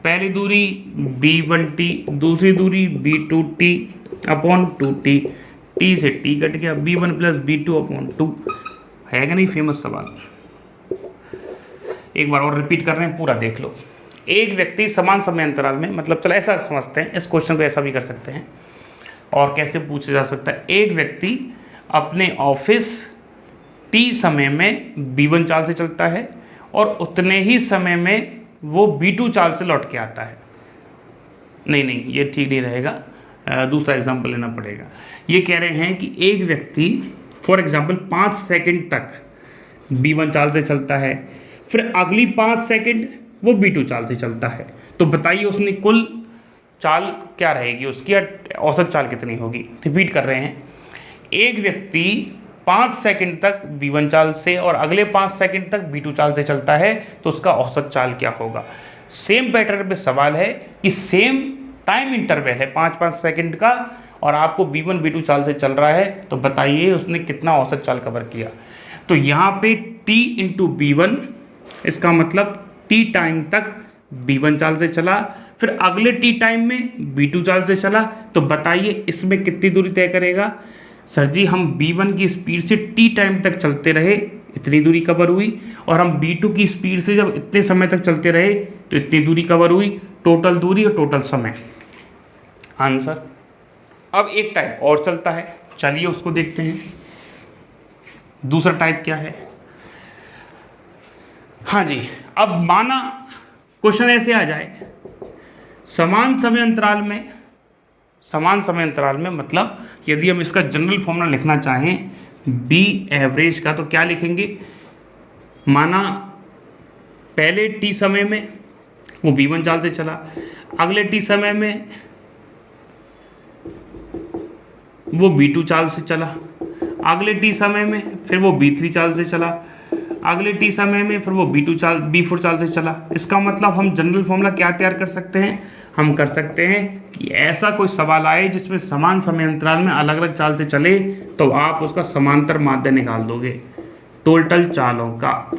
पहली दूरी b1t, दूसरी दूरी b2t अपॉन 2t। t से t कट गया, b1 प्लस b2 अपॉन 2। है कि नहीं फेमस सवाल? एक बार और रिपीट कर रहे हैं, पूरा देख लो। एक व्यक्ति समान समय अंतराल में, मतलब चलो ऐसा समझते हैं, इस क्वेश्चन को ऐसा भी कर सकते हैं। और कैसे पूछा जा सकता है? एक व्यक्ति अपने ऑफिस टी समय में b1 चाल से चलता है और उतने ही समय में वो b2 चाल से लौट के आता है। नहीं, ये ठीक नहीं रहेगा, दूसरा एग्जाम्पल लेना पड़ेगा। ये कह रहे हैं कि एक व्यक्ति फॉर एग्जाम्पल 5 सेकंड तक b1 चाल से चलता है, फिर अगली 5 सेकंड वो b2 चाल से चलता है। तो बताइए उसने कुल चाल क्या रहेगी उसकी, औसत चाल कितनी होगी? रिपीट कर रहे हैं, एक व्यक्ति 5 सेकंड तक b1 चाल से और अगले 5 सेकंड तक b2 चाल से चलता है, तो उसका औसत चाल क्या होगा? सेम पैटर्न पे सवाल है कि सेम टाइम इंटरवल है 5-5 सेकंड का, और आपको b1 b2 चाल से चल रहा है, तो बताइए उसने कितना औसत चाल कवर किया। तो यहाँ पे t इंटू b1, इसका मतलब t टाइम तक b1 चाल से चला, फिर अगले t टाइम में b2 चाल से चला, तो बताइए इसमें कितनी दूरी तय करेगा? सर जी, हम b1 की स्पीड से t टाइम तक चलते रहे, इतनी दूरी कवर हुई, और हम b2 की स्पीड से जब इतने समय तक चलते रहे तो इतनी दूरी कवर हुई। टोटल दूरी और टोटल समय आंसर। अब एक टाइप और चलता है, चलिए उसको देखते हैं। दूसरा टाइप क्या है? हाँ जी, अब माना क्वेश्चन ऐसे आ जाए, समान समय अंतराल में मतलब यदि हम इसका जनरल फॉर्मूला लिखना चाहें बी एवरेज का, तो क्या लिखेंगे? माना पहले टी समय में वो b1 चाल से चला, अगले टी समय में वो b2 चाल से चला, अगले टी समय में फिर वो b3 चाल से चला, अगले टी समय में फिर वो b4 चाल से चला। इसका मतलब हम जनरल फॉर्मूला क्या तैयार कर सकते हैं? हम कर सकते हैं कि ऐसा कोई सवाल आए जिसमें समान समय अंतराल में अलग अलग चाल से चले, तो आप उसका समांतर माध्य निकाल दोगे टोटल चालों का।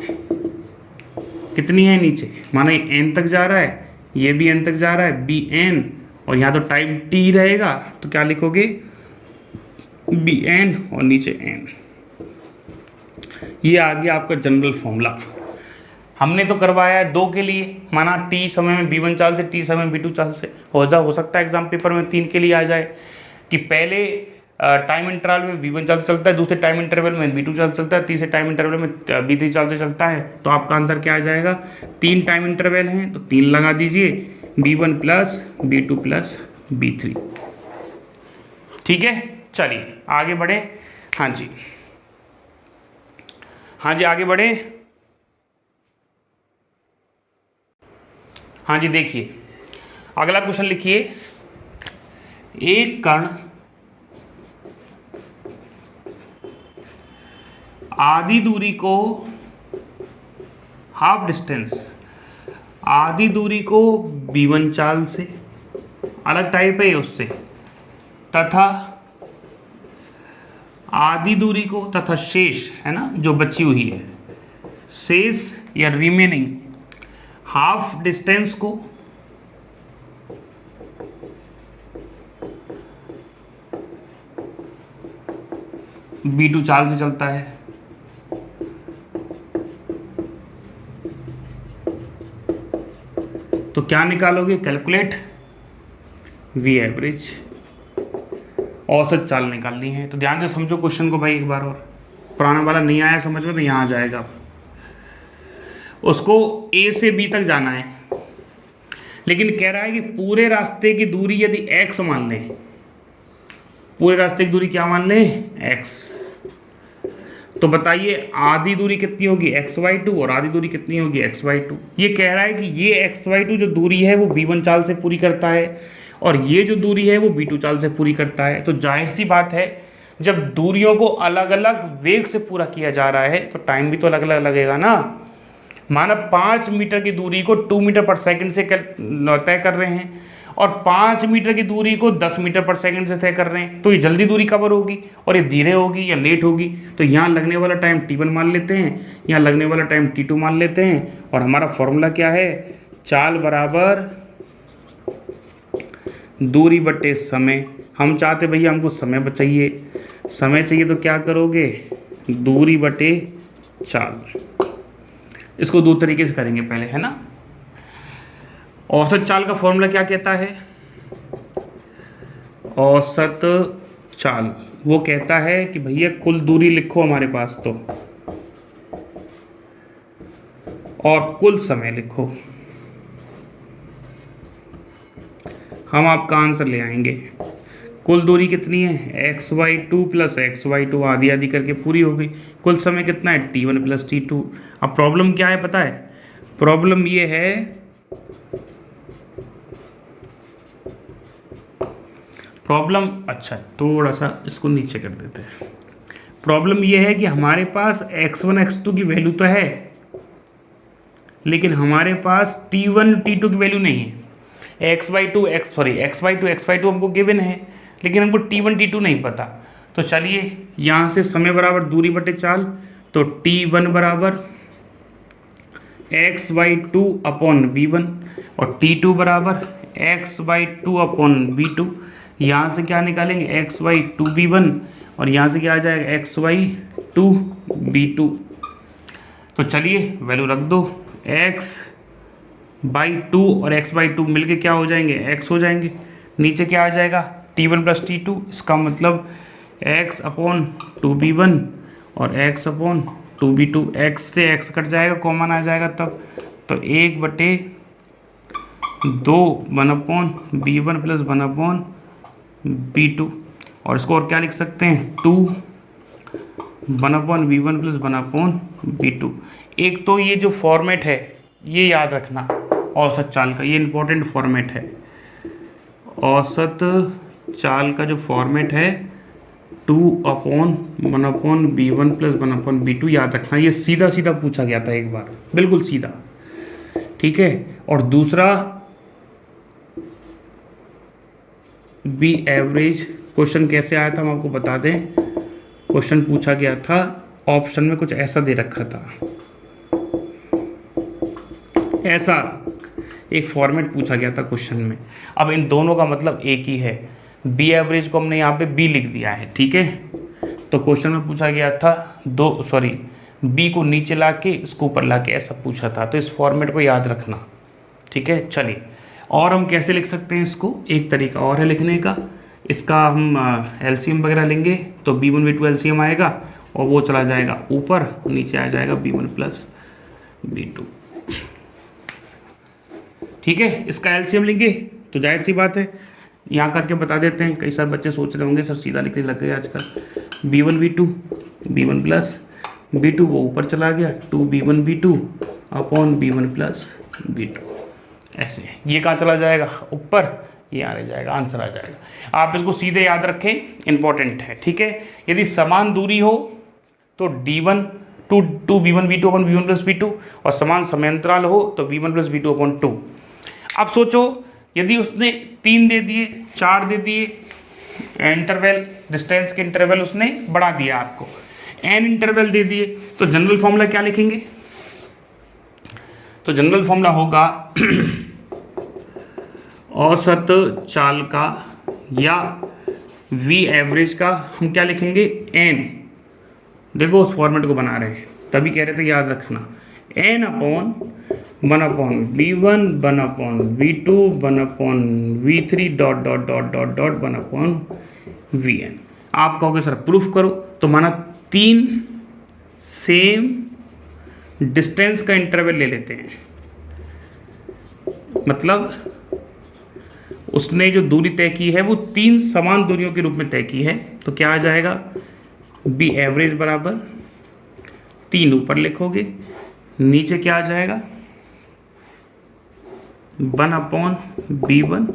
कितनी है नीचे? माना ये n तक जा रहा है, ये भी n तक जा रहा है, bn, और यहाँ तो टाइम t रहेगा, तो क्या लिखोगे? bn और नीचे n। ये आ गया आपका जनरल फॉर्मूला। हमने तो करवाया है 2 के लिए, माना t समय में b1 चाल से, t समय में b2 चाल से। हो सकता है एग्जाम पेपर में 3 के लिए आ जाए कि पहले टाइम इंटरवल में b1 चाल से चलता है, दूसरे टाइम इंटरवल में b2 चाल से चलता है, तीसरे टाइम इंटरवल में b3 चाल से चलता है। तो आपका आंसर क्या आ जाएगा? 3 टाइम इंटरवल हैं तो 3 लगा दीजिए, b1 plus b2 plus b3। ठीक है, चलिए आगे बढ़े। हाँ जी आगे बढ़े। हाँ जी, देखिए अगला क्वेश्चन लिखिए। एक कण आधी दूरी को आधी दूरी को b1 चाल से, अलग टाइप है उससे, तथा आधी दूरी को, तथा शेष है ना जो बची हुई है, शेष या रिमेनिंग हाफ डिस्टेंस को b2 चाल से चलता है। तो क्या निकालोगे? कैलकुलेट v एवरेज, औसत चाल निकालनी है। तो ध्यान से समझो क्वेश्चन को भाई एक बार और, पुराना वाला नहीं आया समझ में तो यहाँ आ जाएगा। उसको A से B तक जाना है, लेकिन कह रहा है कि पूरे रास्ते की दूरी यदि x मान लें, पूरे रास्ते की दूरी क्या मान लें? x। तो बताइए आधी दूरी कितनी होगी? x/2, और आधी दूरी कितनी होगी? x/2। ये कह रहा है कि ये x/2 जो दूरी है वो b1 चाल से पूरी करता है, और ये जो दूरी है वो b2 चाल से पूरी करता है। तो जाहिर सी बात है, जब दूरियों को अलग अलग वेग से पूरा किया जा रहा है तो टाइम भी तो अलग अलग लगेगा ना। माना 5 मीटर की दूरी को 2 मीटर पर सेकंड से तय कर रहे हैं, और 5 मीटर की दूरी को 10 मीटर पर सेकंड से तय कर रहे हैं, तो ये जल्दी दूरी कवर होगी और ये धीरे होगी या लेट होगी। तो यहाँ लगने वाला टाइम t1 मान लेते हैं, यहाँ लगने वाला टाइम t2 मान लेते हैं, और हमारा फॉर्मूला क्या है, चाल बराबर दूरी बटे समय। हम चाहते भैया हमको समय चाहिए, समय चाहिए तो क्या करोगे, दूरी बटे चाल। इसको दो तरीके से करेंगे पहले, है ना। औसत चाल का फॉर्मूला क्या कहता है, औसत चाल वो कहता है कि भैया कुल दूरी लिखो हमारे पास तो, और कुल समय लिखो, हम आपका आंसर ले आएंगे। कुल दूरी कितनी है, xy2 प्लस xy2 आधी आधी करके पूरी हो गई। कुल समय कितना है, t1 प्लस t2। अब प्रॉब्लम क्या है पता है, प्रॉब्लम ये है, प्रॉब्लम अच्छा थोड़ा सा इसको नीचे कर देते हैं। प्रॉब्लम ये है कि हमारे पास x1 x2 की वैल्यू तो है, लेकिन हमारे पास t1 t2 की वैल्यू नहीं है। xy2 हमको गिवन है, लेकिन हमको t1 t2 नहीं पता। तो चलिए यहाँ से समय बराबर दूरी बटे चाल, तो t1 बराबर xy2 अपॉन b1 और t2 बराबर xy2 अपॉन b2। यहाँ से क्या निकालेंगे, xy2 b1 और यहाँ से क्या आ जाएगा, xy2 b2। तो चलिए वैल्यू रख दो, x/2 और x/2 मिलके क्या हो जाएंगे, x हो जाएंगे। नीचे क्या आ जाएगा, t1 प्लस t2, इसका मतलब x अपॉन 2b1 और x अपॉन 2b2। x से x कट जाएगा, कॉमन आ जाएगा तब, तो 1/2 1 upon b1 plus 1 upon b2। और इसको और क्या लिख सकते हैं, 2 1 upon b1 plus 1 upon b2। एक तो ये जो फॉर्मेट है ये याद रखना, औसत चाल का ये इंपॉर्टेंट फॉर्मेट है। औसत चाल का जो फॉर्मेट है 2 upon 1 upon b1 plus 1 upon b2 याद रखना। ये सीधा सीधा पूछा गया था एक बार, बिल्कुल सीधा, ठीक है। और दूसरा बी एवरेज क्वेश्चन कैसे आया था हम आपको बता दें। क्वेश्चन पूछा गया था, ऑप्शन में कुछ ऐसा दे रखा था, ऐसा एक फॉर्मेट पूछा गया था क्वेश्चन में। अब इन दोनों का मतलब एक ही है, बी एवरेज को हमने यहाँ पे बी लिख दिया है, ठीक है। तो क्वेश्चन में पूछा गया था बी को नीचे ला के इसको ऊपर ला के ऐसा पूछा था, तो इस फॉर्मेट को याद रखना, ठीक है। चलिए और हम कैसे लिख सकते हैं इसको, एक तरीका और है लिखने का। इसका हम एलसीएम वगैरह लेंगे तो b1 b2 एलसीएम आएगा और वो चला जाएगा ऊपर, नीचे आ जाएगा b1 प्लस b2, ठीक है। इसका एलसीएम लेंगे तो जाहिर सी बात है यहाँ करके बता देते हैं। कई सारे बच्चे सोच रहे होंगे सर सीधा लिखने लग गए आजकल, b1 b1 प्लस b2 वो ऊपर चला गया, 2b1 b2 upon b1 plus b2, ऐसे ये कहाँ चला जाएगा, ऊपर, ये आ जाएगा, आंसर आ जाएगा। आप इसको सीधे याद रखें, इंपॉर्टेंट है, ठीक है। यदि समान दूरी हो तो d1 2b1 b2 upon b1 plus b2, और समान समयांतराल हो तो b1 प्लस b2 अपॉन 2। अब सोचो यदि उसने 3 दे दिए, 4 दे दिए, इंटरवल डिस्टेंस के इंटरवल उसने बढ़ा दिया आपको, n इंटरवल दे दिए, तो जनरल फॉर्मूला क्या लिखेंगे, तो जनरल फॉर्मूला होगा औसत चाल का या v एवरेज का हम क्या लिखेंगे, n। देखो उस फॉर्मेट को बना रहे हैं तभी कह रहे थे याद रखना, n upon 1 upon b1 1 upon b2 1 upon v3 dot dot dot dot dot 1 upon vn। आप कहोगे सर प्रूफ करो, तो माना 3 सेम डिस्टेंस का इंटरवल ले लेते हैं, मतलब उसने जो दूरी तय की है वो 3 समान दूरियों के रूप में तय की है, तो क्या आ जाएगा, बी एवरेज बराबर 3 ऊपर लिखोगे, नीचे क्या आ जाएगा 1 अपॉन b1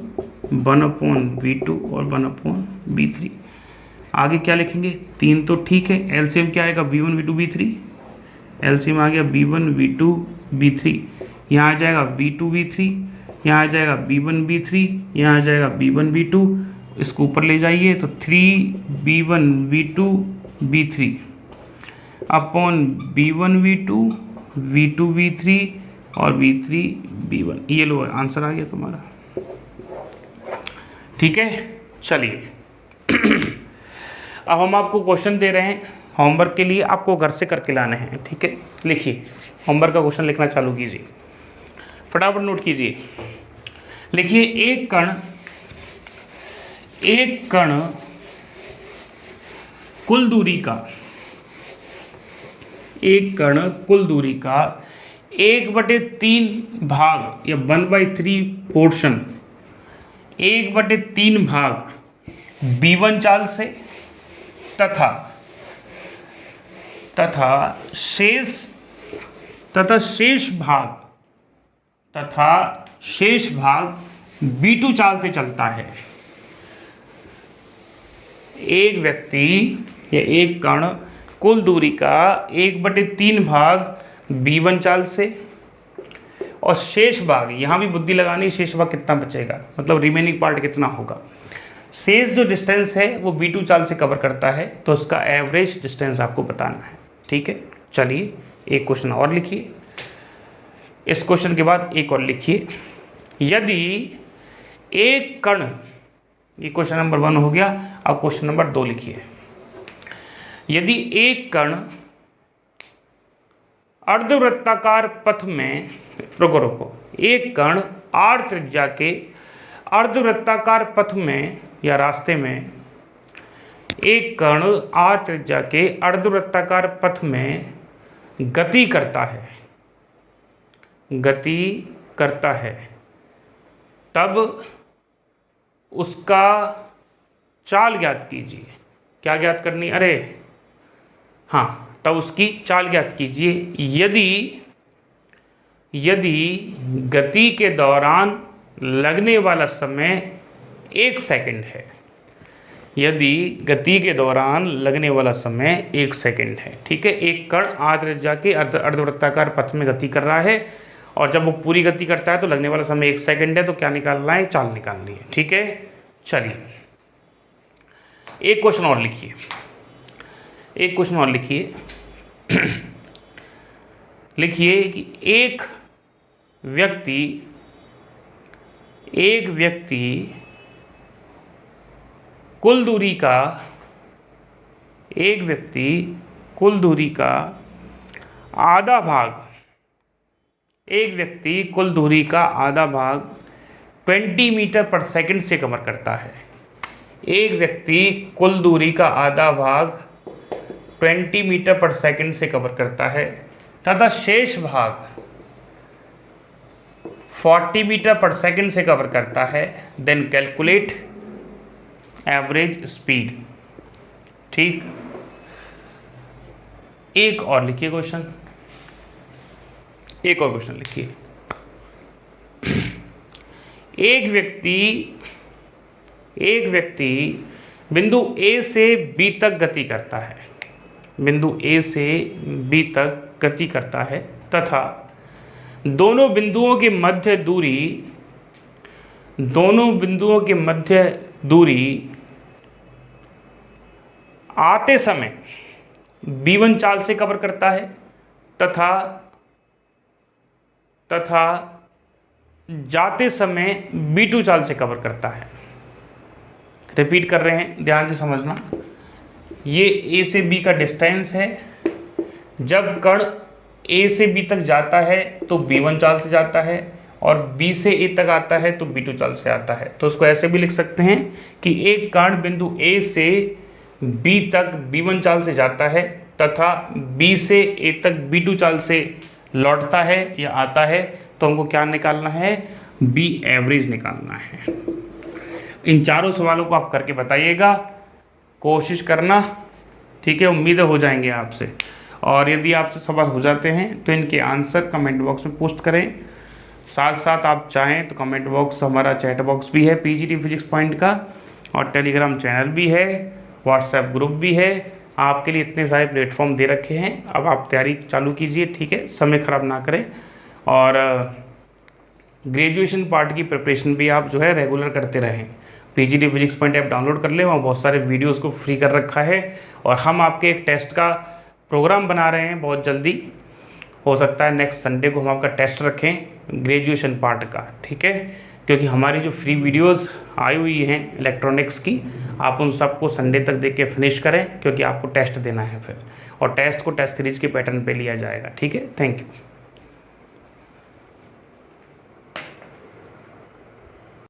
1 अपॉन b2 और 1 अपॉन b3। आगे क्या लिखेंगे, 3 तो ठीक है, एलसीएम क्या आएगा b1 b2 b3, एलसीएम आ गया b1 b2 b3, यहाँ आ जाएगा b2 b3, यहाँ आ जाएगा B1 B3, यहाँ आ जाएगा B1 B2, इसको ऊपर ले जाइए तो 3B1 B2 B3 upon B1 V2 V2 V3 और V3 B1। ये लो आंसर आ गया तुम्हारा। ठीक है, चलिए अब हम आपको क्वेश्चन दे रहे हैं होमवर्क के लिए, आपको घर से करके लाने हैं। ठीक है, लिखिए, होमवर्क का क्वेश्चन लिखना चालू कीजिए, फटाफट नोट कीजिए। लिखिए, एक कण कुल दूरी का, एक कण कुल दूरी का 1/3 भाग या 1/3 पोर्शन, 1/3 भाग B1 चाल से तथा शेष भाग B2 चाल से चलता है। एक व्यक्ति या एक कण कुल दूरी का 1/3 भाग B1 चाल से और शेष भाग, यहाँ भी बुद्धि लगानी, शेष भाग कितना बचेगा, मतलब रिमेनिंग पार्ट कितना होगा। शेष जो डिस्टेंस है वो B2 चाल से कवर करता है, तो उसका एवरेज डिस्टेंस आपको बताना है। ठीक है, चलिए एक क्वेश्चन और लिखिए, इस क्वेश्चन के बाद एक और लिखिए। यदि एक कण, ये क्वेश्चन नंबर 1 हो गया, अब क्वेश्चन नंबर 2 लिखिए। यदि एक कण अर्धवृत्ताकार पथ में, रुको, एक कण r त्रिज्या के अर्धवृत्ताकार पथ में या रास्ते में, एक कण r त्रिज्या के अर्धवृत्ताकार पथ में गति करता है, तब उसका चाल ज्ञात कीजिए। क्या ज्ञात करनी, अरे हाँ, तब उसकी चाल ज्ञात कीजिए। यदि गति के दौरान लगने वाला समय 1 सेकंड है, यदि गति के दौरान लगने वाला समय 1 सेकंड है। ठीक है, एक कण r त्रिज्या के अर्धवृत्ताकार पथ में गति कर रहा है और जब वो पूरी गति करता है तो लगने वाला समय 1 सेकंड है, तो क्या निकालना है, चाल निकालनी है। ठीक है, चलिए एक क्वेश्चन और लिखिए, लिखिए कि एक व्यक्ति कुल दूरी का आधा भाग 20 मीटर पर सेकंड से कवर करता है। एक व्यक्ति कुल दूरी का आधा भाग 20 मीटर पर सेकंड से कवर करता है तथा शेष भाग 40 मीटर पर सेकंड से कवर करता है। Then calculate average speed. ठीक, एक और लिखिए क्वेश्चन, लिखिए। एक व्यक्ति बिंदु A से B तक गति करता है, तथा दोनों बिंदुओं के मध्य दूरी आते समय B1 चाल से कवर करता है तथा जाते समय B2 चाल से कवर करता है। रिपीट कर रहे हैं, ध्यान से समझना। ये A से B का डिस्टेंस है। जब कण A से B तक जाता है तो B1 चाल से जाता है और B से A तक आता है तो B2 चाल से आता है। तो उसको ऐसे भी लिख सकते हैं कि एक कण बिंदु A से B तक B1 चाल से जाता है तथा B से A तक B2 चाल से लौटता है या आता है, तो हमको क्या निकालना है, B एवरेज निकालना है। इन चारों सवालों को आप करके बताइएगा, कोशिश करना। ठीक है, उम्मीद हो जाएंगे आपसे। और यदि आपसे सवाल हो जाते हैं तो इनके आंसर कमेंट बॉक्स में पोस्ट करें। साथ साथ आप चाहें तो कमेंट बॉक्स, हमारा चैट बॉक्स भी है पीजीटी फिजिक्स पॉइंट का, और टेलीग्राम चैनल भी है, व्हाट्सएप ग्रुप भी है। आपके लिए इतने सारे प्लेटफॉर्म दे रखे हैं, अब आप तैयारी चालू कीजिए। ठीक है, समय ख़राब ना करें और ग्रेजुएशन पार्ट की प्रिपरेशन भी आप जो है रेगुलर करते रहें। PGD physics point app download कर लें, वहाँ बहुत सारे वीडियोस को फ्री कर रखा है। और हम आपके एक टेस्ट का प्रोग्राम बना रहे हैं बहुत जल्दी, हो सकता है नेक्स्ट संडे को हम आपका टेस्ट रखें ग्रेजुएशन पार्ट का, ठीक है। क्योंकि हमारी जो फ्री वीडियोस आई हुई हैं इलेक्ट्रॉनिक्स की, आप उन सबको संडे तक देख के फिनिश करें, क्योंकि आपको टेस्ट देना है फिर, और टेस्ट को टेस्ट सीरीज के पैटर्न पे लिया जाएगा, ठीक है। Thank you.